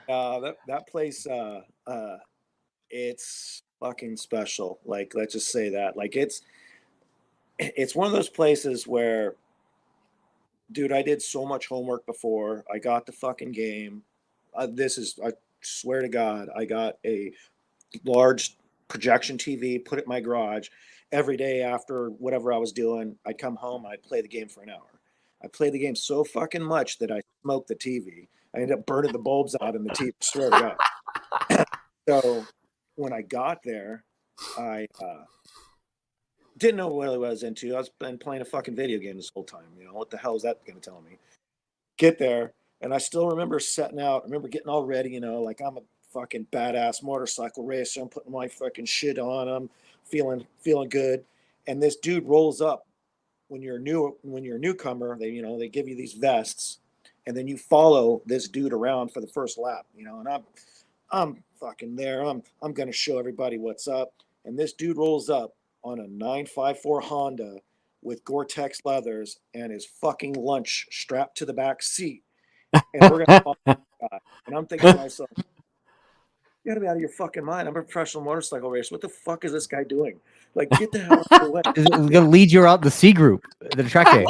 that place, it's fucking special. Like, let's just say that. Like, it's one of those places where, dude, I did so much homework before I got the fucking game. I swear to God, I got a large projection TV, put it in my garage. Every day after whatever I was doing, I'd come home, I'd play the game for an hour. I played the game so fucking much that I smoked the TV. I ended up burning the bulbs out in the TV. Swear to God. So when I got there, I didn't know what I was into. I was been playing a fucking video game this whole time. You know, what the hell is that going to tell me? Get there, and I still remember setting out. I remember getting all ready. You know, like I'm a fucking badass motorcycle racer. I'm putting my fucking shit on. I'm feeling good. And this dude rolls up when you're a newcomer. They give you these vests, and then you follow this dude around for the first lap. You know, and I'm fucking there. I'm gonna show everybody what's up. And this dude rolls up on a 954 Honda with Gore-Tex leathers and his fucking lunch strapped to the back seat. And we're gonna follow this guy. And I'm thinking to myself, you gotta be out of your fucking mind. I'm a professional motorcycle racer. What the fuck is this guy doing? Like, get the hell out of the way. Is it going to lead you out the C group, the track day?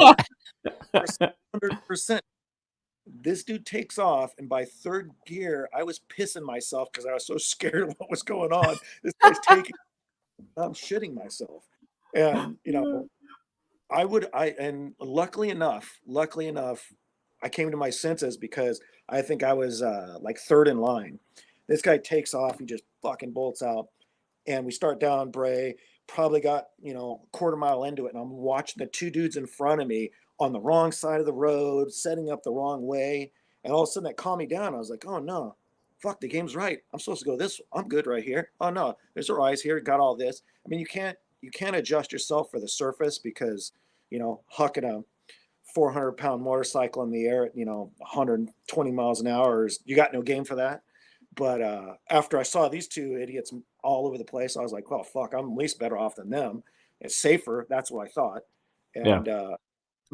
100%. This dude takes off, and by third gear, I was pissing myself because I was so scared of what was going on. This guy's taking, I'm shitting myself. And, and luckily enough, I came to my senses because I think I was like third in line. This guy takes off, he just fucking bolts out, and we start down Bray. Probably got a quarter mile into it, and I'm watching the two dudes in front of me on the wrong side of the road, setting up the wrong way, and all of a sudden that calmed me down. I was like, oh no, fuck, the game's right. I'm supposed to go this. I'm good right here. Oh no, there's a rise here. Got all this. I mean, you can't adjust yourself for the surface because hucking a 400-pound motorcycle in the air at 120 miles an hour you got no game for that. But after I saw these two idiots all over the place, I was like, well, fuck, I'm at least better off than them. It's safer. That's what I thought. Yeah. And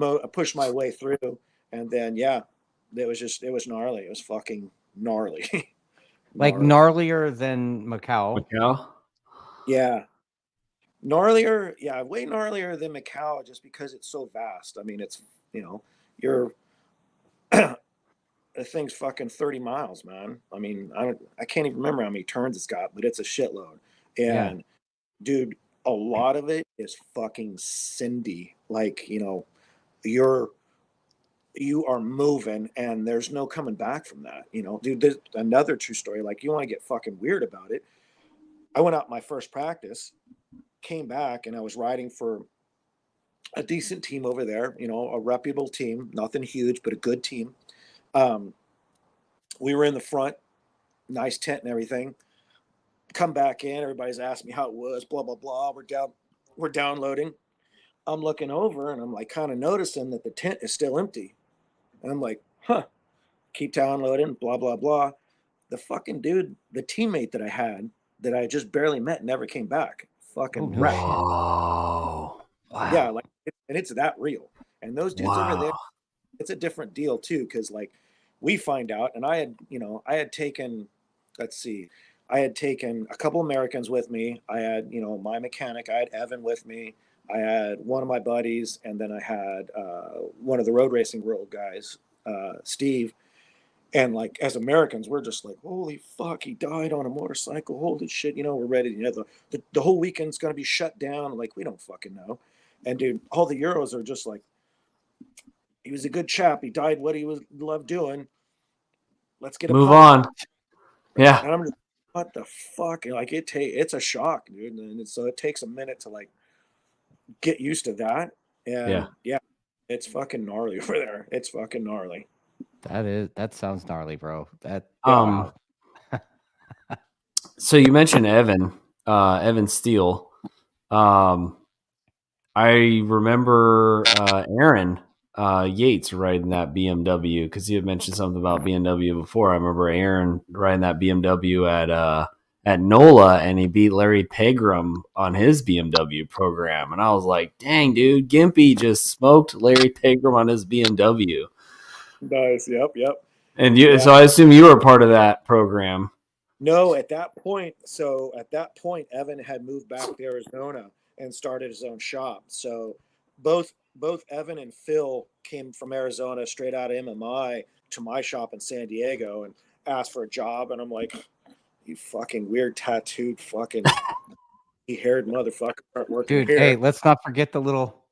I pushed my way through. And then, yeah, it was gnarly. It was fucking gnarly. Like Gnarly. gnarlier than Macau. Macau? Yeah. Gnarlier. Yeah. Way gnarlier than Macau just because it's so vast. I mean, it's, you're, the thing's fucking 30 miles, man. I mean, I can't even remember how many turns it's got, but it's a shitload. Yeah. And dude, a lot of it is fucking cindy. Like, you are moving and there's no coming back from that. Dude, there's another true story. Like, you want to get fucking weird about it. I went out my first practice, came back, and I was riding for a decent team over there, a reputable team, nothing huge, but a good team. We were in the front, nice tent and everything. Come back in, everybody's asking me how it was, blah blah blah. We're downloading. I'm looking over and I'm like kind of noticing that the tent is still empty. And I'm like, huh, keep downloading, blah, blah, blah. The fucking dude, the teammate that I had that I just barely met, never came back. Fucking Oh, no wrecked. shit. Whoa. Wow. Yeah, like, and it's that real. And those dudes over there, Wow. it's a different deal too, because like we find out, and I had taken, let's see, I had taken a couple Americans with me. I had, my mechanic, I had Evan with me. I had one of my buddies, and then I had one of the road racing world guys, Steve. And like as Americans, we're just like, holy fuck, he died on a motorcycle. Holy shit, we're ready. The whole weekend's gonna be shut down. Like, we don't fucking know. And dude, all the Euros are just like, he was a good chap. He died what he loved doing. Let's get a Move pint. on. Yeah. And I'm just, what the fuck? And like it's a shock, dude. And so it takes a minute to like get used to that. And yeah, it's fucking gnarly over there. It's fucking gnarly. That sounds gnarly, bro. Wow. So you mentioned Evan Steele. I remember Aaron Yates riding that BMW because you had mentioned something about BMW before. I remember Aaron riding that BMW at NOLA, and he beat Larry Pegram on his BMW program. And I was like, dang, dude, Gimpy just smoked Larry Pegram on his BMW. Nice. Yep. And so I assume you were part of that program. No, at that point, Evan had moved back to Arizona and started his own shop. So both Evan and Phil came from Arizona straight out of MMI to my shop in San Diego and asked for a job. And I'm like, you fucking weird tattooed fucking haired motherfucker aren't working Dude, here. hey, let's not forget the little.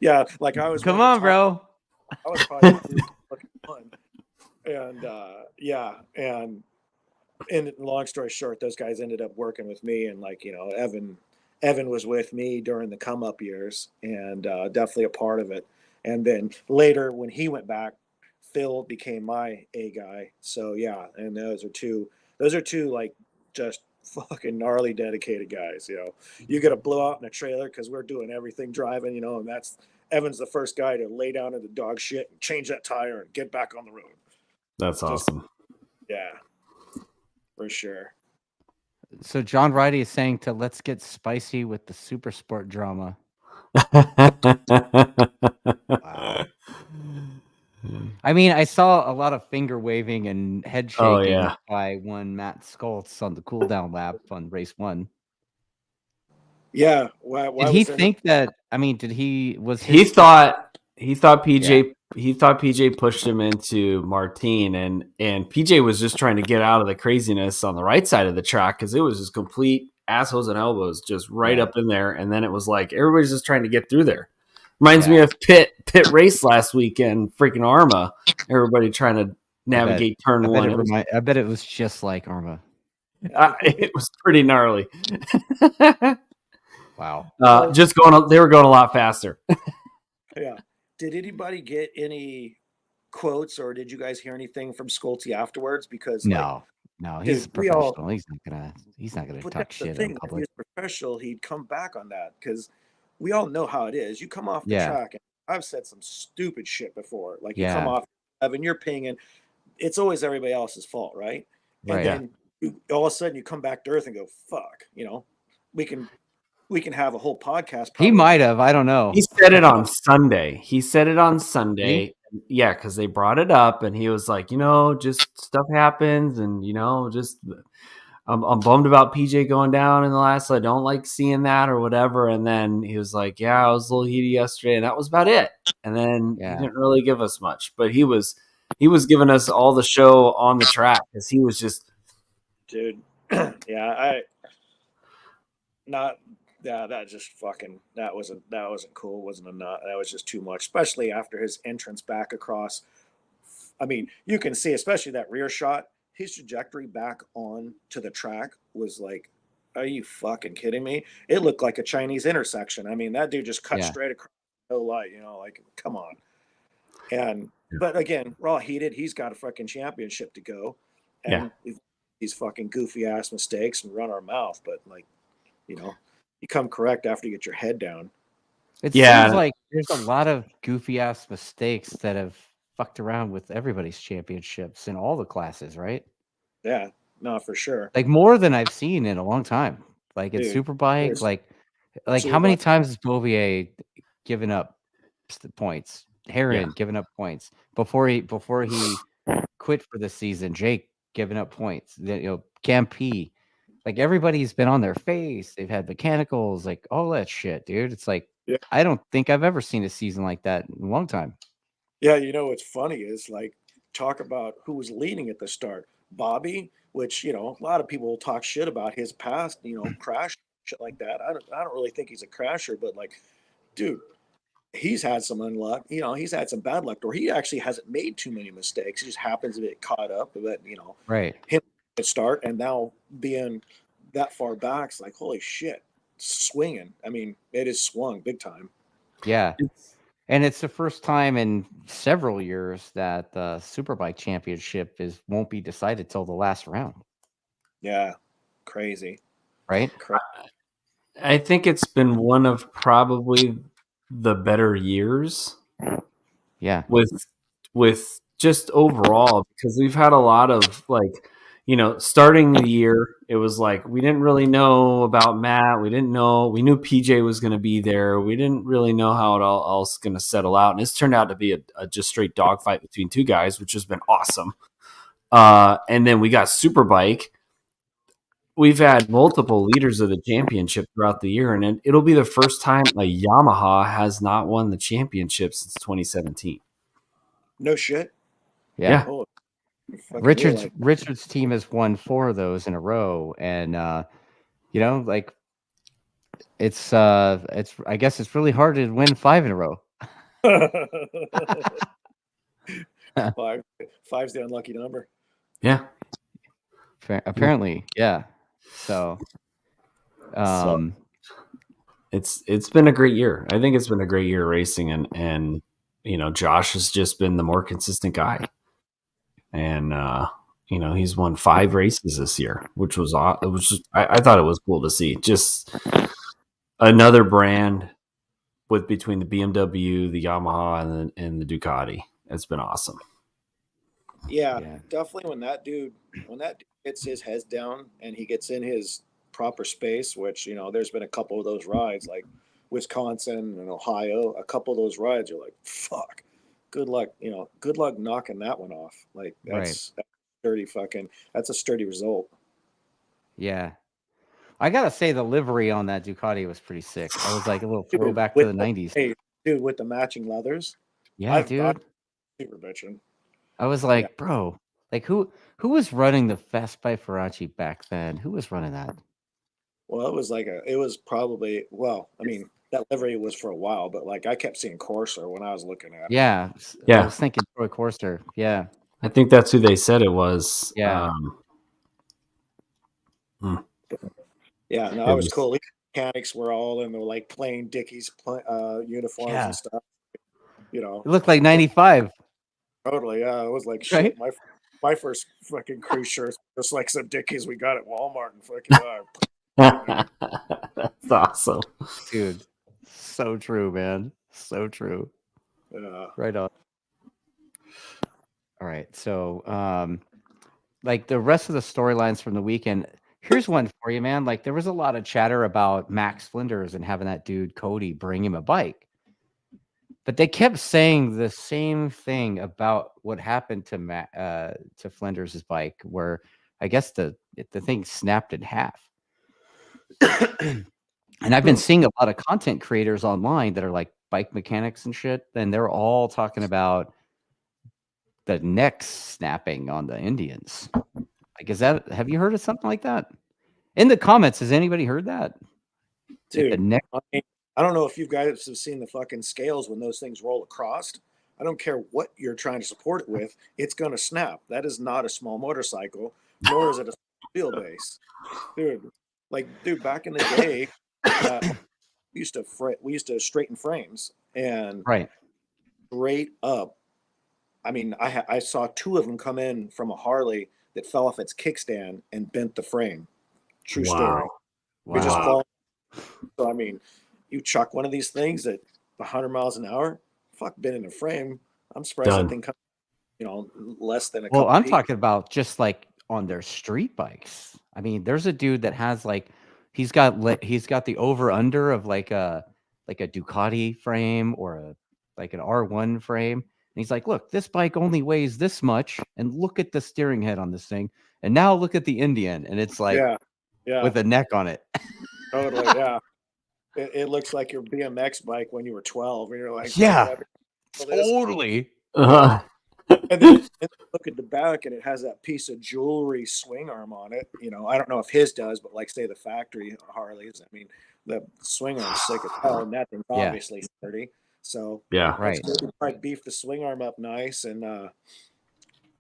Yeah, like I was. Come on, bro. I was probably fucking fun. And and long story short, those guys ended up working with me, and like Evan was with me during the come up years, and definitely a part of it. And then later when he went back, Phil became my A guy. So yeah, and those are two like just fucking gnarly dedicated guys. You got to blow out in a trailer because we're doing everything driving, and that's Evan's the first guy to lay down in the dog shit and change that tire and get back on the road. That's awesome. Yeah, for sure. So John Ridey is saying to let's get spicy with the super sport drama. Wow. I mean, I saw a lot of finger waving and head shaking by one Matt Skoltz on the cool down lap on race 1. Yeah. Did he think that? I mean, he thought PJ pushed him into Martin, and PJ was just trying to get out of the craziness on the right side of the track because it was just complete assholes and elbows just right up in there, and then it was like everybody's just trying to get through there. Reminds me of pit race last weekend, freaking Arma. Everybody trying to navigate turn 1. I bet it was just like Arma. It was pretty gnarly. Wow. They were going a lot faster. Yeah. Did anybody get any quotes, or did you guys hear anything from Skolty afterwards? Because no, he's professional. He's not gonna talk shit in public. If he was professional, he'd come back on that because we all know how it is. You come off the track, and I've said some stupid shit before. Like you come off, Evan, you're pinging. It's always everybody else's fault, right? And then all of a sudden you come back to earth and go, "Fuck," we can have a whole podcast. He might have. I don't know. He said it on Sunday. Yeah, because they brought it up, and he was like, just stuff happens, and just I'm bummed about PJ going down in the last. I don't like seeing that or whatever. And then he was like, "Yeah, I was a little heated yesterday, and that was about it." And then he didn't really give us much, but he was giving us all the show on the track because he was just, dude. That just fucking that wasn't cool. Wasn't enough. That was just too much, especially after his entrance back across. I mean, you can see, especially that rear shot, his trajectory back on to the track was like, are you fucking kidding me? It looked like a Chinese intersection. I mean, that dude just cut straight across, no light, like, come on. But again, raw heated, he's got a fucking championship to go. And these fucking goofy ass mistakes and run our mouth. But like, you come correct after you get your head down. It Yeah. seems like there's a lot of goofy ass mistakes that have fucked around with everybody's championships in all the classes, right? Yeah, no, for sure. Like more than I've seen in a long time. Like in Dude, superbike, like how many times has Bouvier given up points? Heron giving up points before he quit for the season. Jake giving up points. You know, Camp, like everybody's been on their face. They've had mechanicals, like all that shit, dude. It's like I don't think I've ever seen a season like that in a long time. Yeah, you know what's funny is like talk about who was leading at the start. Bobby, which you know a lot of people will talk shit about his past, you know, crash shit like that. I don't really think he's a crasher, but like, dude, he's had some unluck. You know, he's had some bad luck, or he actually hasn't made too many mistakes. He just happens to get caught up. But you know, right, him at start and now being that far back, it's like holy shit, swinging. I mean, it is swung big time. Yeah. And it's the first time in several years that the Superbike Championship won't be decided till the last round. Yeah, crazy. Right? I think it's been one of probably the better years. Yeah. With just overall, because we've had a lot of like, you know, starting the year, it was like we didn't really know about Matt. We knew PJ was going to be there. We didn't really know how it all was going to settle out. And it's turned out to be a just straight dogfight between two guys, which has been awesome. And then we got Superbike. We've had multiple leaders of the championship throughout the year, and it'll be the first time a Yamaha has not won the championship since 2017. No shit. Yeah. Oh, Richard's team has won 4 of those in a row, and you know, like it's I guess it's really hard to win 5 in a row. Five's the unlucky number. Yeah. Apparently, yeah. So it's been a great year. I think it's been a great year racing, and you know, Josh has just been the more consistent guy. And you know, he's won 5 races this year, which was I thought it was cool to see. Just another brand with between the BMW, the Yamaha, and the Ducati. It's been awesome. Yeah, definitely. When that dude gets his head down and he gets in his proper space, which you know, there's been a couple of those rides like Wisconsin and Ohio. A couple of those rides, you're like, fuck. Good luck, you know. Good luck knocking that one off. Like that's that's a sturdy result. Yeah. I gotta say the livery on that Ducati was pretty sick. I was like a little throwback to the 90s. Hey, dude, with the matching leathers. Yeah, dude. Super bitching. I was like, bro, like who was running the Fast by Faraci back then? Who was running that? Well, it was probably, well, I mean, that livery was for a while, but like I kept seeing Corsair when I was looking at it. Yeah. I was thinking Troy Corsair. Yeah. I think that's who they said it was. Yeah. Yeah, no, it was cool. Mechanics were all in the like plain Dickies uniforms and stuff. You know, it looked like 95. Totally, yeah. It was like shit. My first fucking crew shirts, just like some Dickies we got at Walmart and fucking. That's awesome, dude. So true, man. So true. Yeah. Right on. All right, so like the rest of the storylines from the weekend. Here's one for you, man. Like there was a lot of chatter about Max Flinders and having that dude Cody bring him a bike. But they kept saying the same thing about what happened to Flinders' bike, where I guess the thing snapped in half. And I've been seeing a lot of content creators online that are like bike mechanics and shit, and they're all talking about the necks snapping on the Indians. Like, have you heard of something like that? In the comments, has anybody heard that? Dude, I don't know if you guys have seen the fucking scales when those things roll across. I don't care what you're trying to support it with, it's going to snap. That is not a small motorcycle, nor is it a wheelbase. Dude, back in the day, we used to straighten frames and straight up. I mean, I saw 2 of them come in from a Harley that fell off its kickstand and bent the frame. True story. Wow. We just fall So I mean, you chuck one of these things at 100 miles an hour, fuck, been in a frame. I'm surprised that Done. thing comes, less than a Well, couple I'm feet. talking about just like on their street bikes. I mean, there's a dude that has like he's got the over under of like a Ducati frame or an R1 frame. And he's like, look, this bike only weighs this much, and look at the steering head on this thing. And now look at the Indian, and it's like Yeah, with a neck on it. totally. Yeah, it looks like your BMX bike when you were 12, and you're like, Yeah, "Oh, this?" totally. Uh-huh. And then look at the back, and it has that piece of jewelry swing arm on it. I don't know if his does, but like say the factory Harleys, I mean, the swing arm's sick as hell, and that thing's Yeah. obviously sturdy. So Yeah. Right. that's good. Like beefed the swing arm up nice, and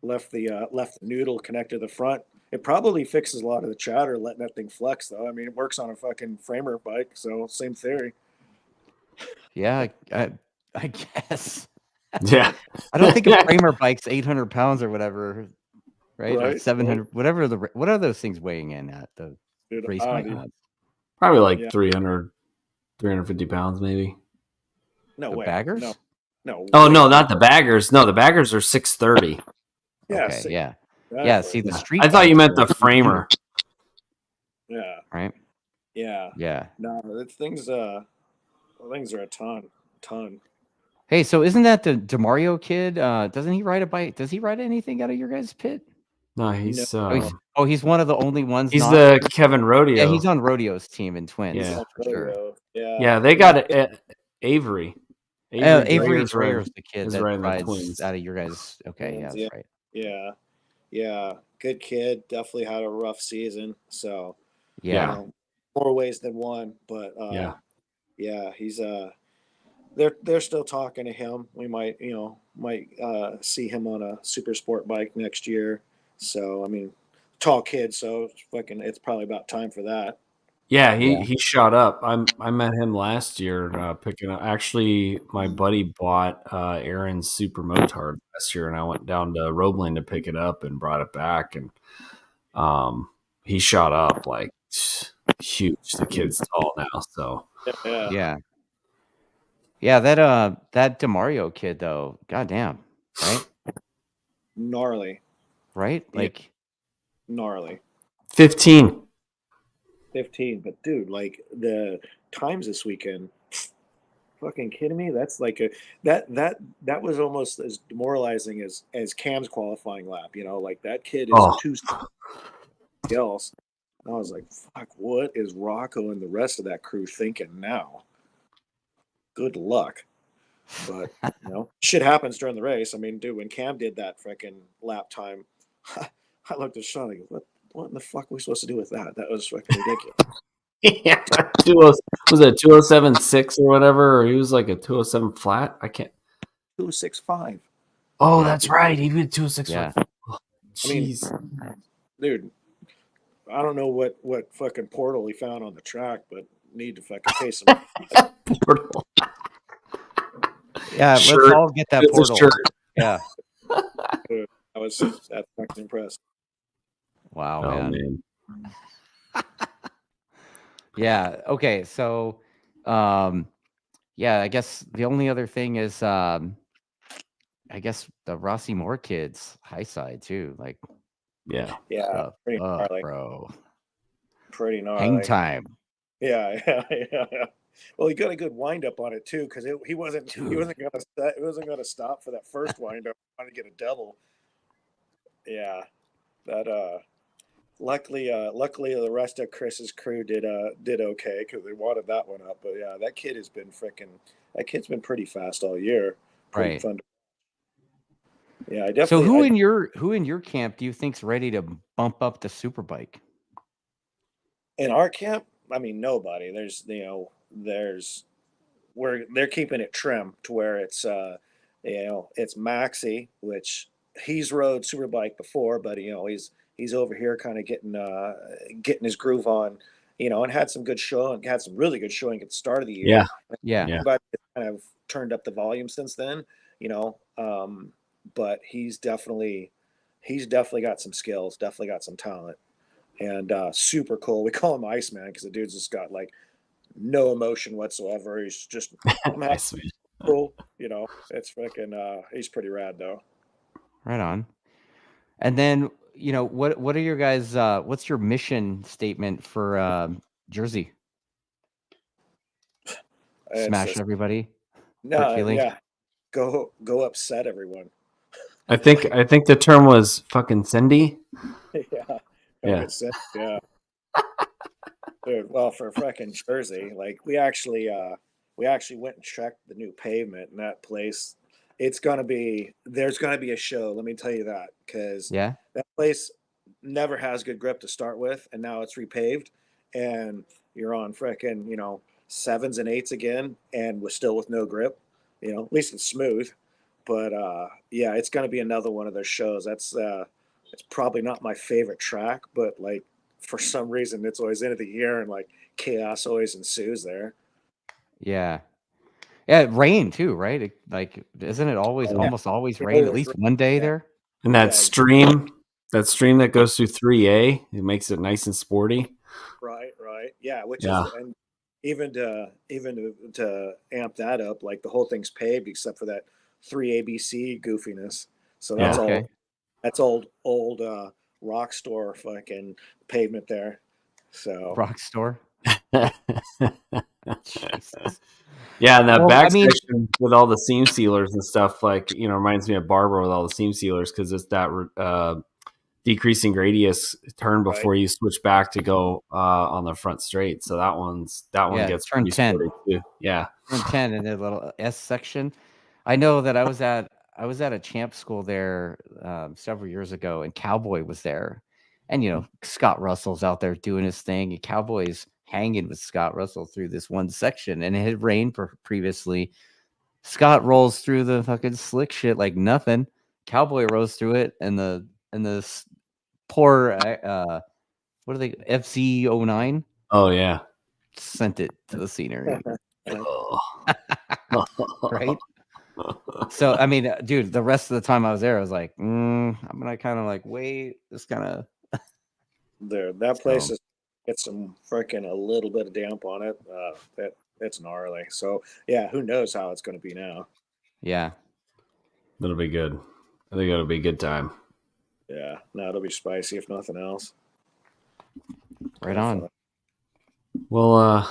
left the noodle connected to the front. It probably fixes a lot of the chatter, letting that thing flex, though. I mean, it works on a fucking framer bike, so same theory. Yeah, I guess. Yeah. I don't think a framer bike's 800 pounds or whatever, right? Or Right, 700, whatever what are those things weighing in at the Dude, race I bike don't- mods? Probably like Yeah. 300, 350 pounds, maybe. No The way. baggers? No. Oh, no, not the baggers. No, the baggers are 630. Yeah. Okay, sick. yeah. Exactly. Yeah, see the Yeah. street I thought you bikes meant the framer. Yeah. right? Yeah. Yeah. No, things are a ton. Hey, so isn't that the DeMario kid? Doesn't he ride a bike? Does he ride anything out of your guys' pit? No, he's He's one of the only ones. he's not? the Kevin Rodeo. Yeah, he's on Rodeo's team in Twins. Yeah. for sure. Yeah, they got Avery. Avery Grayer's Grayer's the kid is that riding the rides Twins. out of your guys. Okay, yeah, that's right. Yeah. Good kid. Definitely had a rough season. So Yeah. more ways than one. But yeah, he's they're still talking to him. We might see him on a super sport bike next year. So I mean, tall kid. So it's probably about time for that. Yeah, he shot up. I met him last year picking up. Actually, my buddy bought Aaron's super motard last year, and I went down to Roebling to pick it up and brought it back, and he shot up like huge. The kid's tall now, so Yeah, that DeMario kid though, goddamn, right? Gnarly, Right? Like gnarly. 15. 15, but dude, like the times this weekend, fucking kidding me? That's like that was almost as demoralizing as Cam's qualifying lap. Like that kid is too else. I was like, fuck, what is Rocco and the rest of that crew thinking now? Good luck. But shit happens during the race. I mean, dude, when Cam did that freaking lap time, I looked at Sean and go, what in the fuck are we supposed to do with that? That was fucking ridiculous. Yeah, was it 207.6 or whatever? Or he was like a 207 flat. I can't. 265. Oh, that's right. He did 206. Yeah. Jeez, I mean, dude, I don't know what fucking portal he found on the track, but need to fucking pay some. portal. yeah, Shirt. let's all get that It's a portal. shirt. Yeah. That's fucking impressed. Wow, Oh man. man. Yeah. Okay. So, yeah, I guess the only other thing is, I guess the Rossi Moore kids high side too. Like, Yeah. Pretty gnarly. bro. Pretty gnarly. Hang time. Yeah. Well, he got a good wind up on it too, because he wasn't gonna stop for that first wind up. He wanted to get a double. Yeah, that luckily the rest of Chris's crew did okay because they wanted that one up. But yeah, that kid's been pretty fast all year. Pretty Right. fun. Yeah, I definitely. So who in your camp do you think's ready to bump up the superbike? In our camp, I mean, nobody. They're keeping it trim to where it's it's Maxi, which he's rode superbike before, but he's over here kind of getting his groove on, and had some really good showing at the start of the year. Yeah. But kind of turned up the volume since then, but he's definitely got some skills, definitely got some talent, and super cool. We call him Iceman because the dude's just got like no emotion whatsoever. He's just Nice, man. cool. It's freaking. He's pretty rad though. Right on. And then, what are your guys? What's your mission statement for Jersey? Smash everybody. No, feelings? yeah. Go upset everyone. I think the term was fucking Cindy. Yeah. Yeah. Yeah. Dude, well, for freaking Jersey, like we actually went and checked the new pavement in that place. There's gonna be a show, let me tell you that, because Yeah. that place never has good grip to start with, and now it's repaved, and you're on freaking, sevens and eights again, and we're still with no grip. At least it's smooth. But yeah, it's gonna be another one of those shows. It's probably not my favorite track, but like for some reason it's always end of the year and like chaos always ensues there. Yeah. Yeah, it rained too, right? Isn't it always almost always rain at least one day there? And that stream that goes through 3A, it makes it nice and sporty. Right. Yeah, which is, and even to amp that up, like the whole thing's paved except for that 3ABC goofiness. So that's that's old rock store fucking pavement there. So rock store. Jesus. Yeah, and that back section with all the seam sealers and stuff, reminds me of Barbara with all the seam sealers because it's that decreasing radius turn before you switch back to go on the front straight. So that one gets turn 10 too. Yeah, turn 10 in the little S section. I know that I was at a champ school there several years ago, and Cowboy was there, and Scott Russell's out there doing his thing, and Cowboy's hanging with Scott Russell through this one section, and it had rained previously. Scott rolls through the fucking slick shit like nothing. Cowboy rose through it, and the poor what are they, FZ09? Oh yeah, sent it to the scenery. Right. So I mean, dude, the rest of the time I was there, I was like, I'm gonna kind of like wait. This kind of there. That place is get some freaking a little bit of damp on it. It's gnarly. So yeah, who knows how it's going to be now? Yeah, it'll be good. I think it'll be a good time. Yeah, no, it'll be spicy if nothing else. Right on. Well, I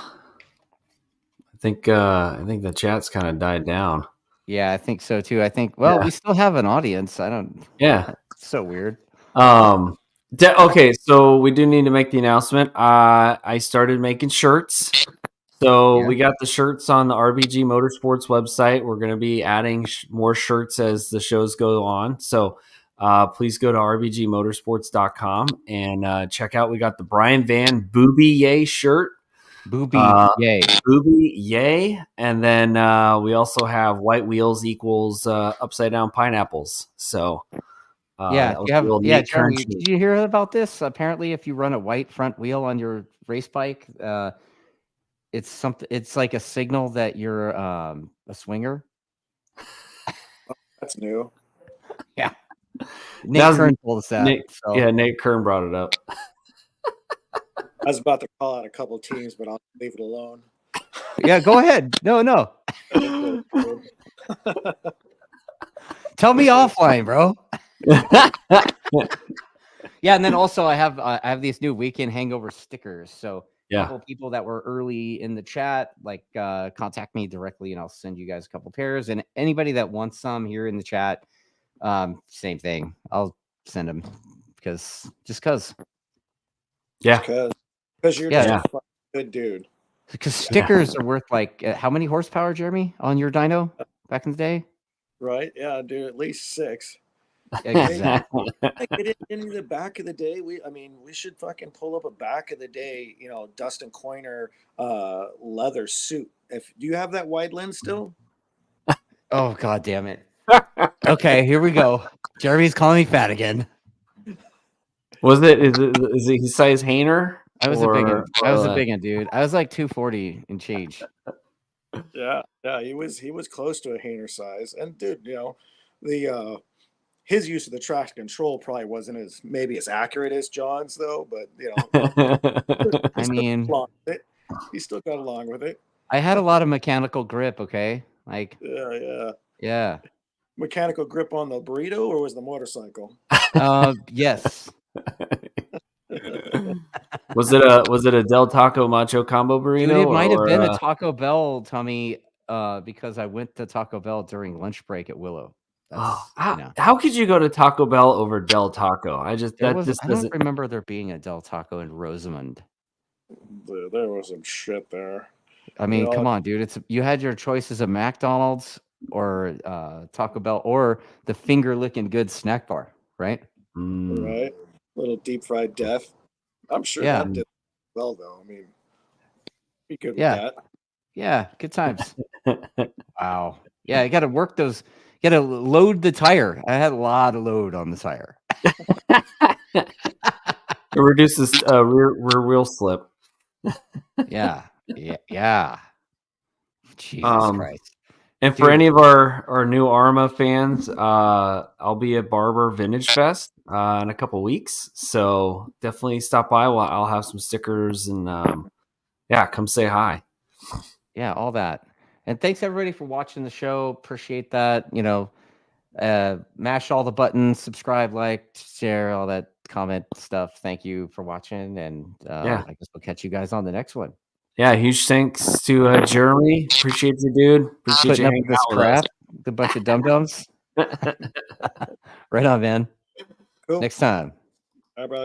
think the chat's kind of died down. Yeah, I think so too. I think we still have an audience. I don't. Yeah, it's so weird. Okay, so we do need to make the announcement. I started making shirts. So we got the shirts on the RBG Motorsports website. We're going to be adding more shirts as the shows go on. So please go to rbgmotorsports.com and check out. We got the Brian Van Booby Yay shirt. Booby Yay. Booby Yay. And then we also have white wheels equals upside down pineapples. So Jeremy, did you hear about this? Apparently, if you run a white front wheel on your race bike, it's like a signal that you're a swinger. That's new. Yeah. Nate Kern told us that. Yeah, Nate Kern brought it up. I was about to call out a couple of teams, but I'll leave it alone. Yeah, go ahead. No. Tell me offline, bro. Yeah, and then also I have these new weekend hangover stickers. So a couple of people that were early in the chat, contact me directly, and I'll send you guys a couple pairs. And anybody that wants some here in the chat, same thing. I'll send them because. Yeah. Because you're just a good dude. Because stickers are worth how many horsepower, Jeremy, on your dyno back in the day? Right. Yeah, dude, at least 6. Exactly. In the back of the day, we should fucking pull up a back of the day, Dustin Coiner leather suit. Do you have that wide lens still? Oh, God damn it. Okay, here we go. Jeremy's calling me fat again. Is it his size Hainer? I was a big one, dude. I was like 240 and change. Yeah, he was close to a Hainer size. And dude, his use of the traction control probably wasn't as accurate as John's though, but I mean, He still got along with it. I had a lot of mechanical grip. Okay, like Yeah. Mechanical grip on the burrito, or was the motorcycle? Yes. Was it a Del Taco Macho Combo burrito? Dude, it might have been or, a Taco Bell, Tommy, because I went to Taco Bell during lunch break at Willow. That's how could you go to Taco Bell over Del Taco? I don't doesn't. remember there being a Del Taco in Rosamond. There was some shit there. I mean, come on, dude. You had your choices of McDonald's or Taco Bell or the finger licking good snack bar, right? Right. Little deep fried death. I'm sure that did well, though. I mean, be good with that. Yeah, good times. Wow. Yeah, you got to work those. You got to load the tire. I had a lot of load on the tire. It reduces rear wheel slip. Yeah. Jesus Christ. And for any of our new Arma fans, I'll be at Barber Vintage Fest in a couple weeks. So definitely stop by. I'll have some stickers and come say hi. Yeah, all that. And thanks everybody for watching the show. Appreciate that. You know, mash all the buttons, subscribe, like, share, all that comment stuff. Thank you for watching. And I guess we'll catch you guys on the next one. Yeah, huge thanks to Jeremy. Appreciate you, dude. Appreciate you hanging out with us. The bunch of dum-dums. Right on, man. Cool. Next time. All right, brother.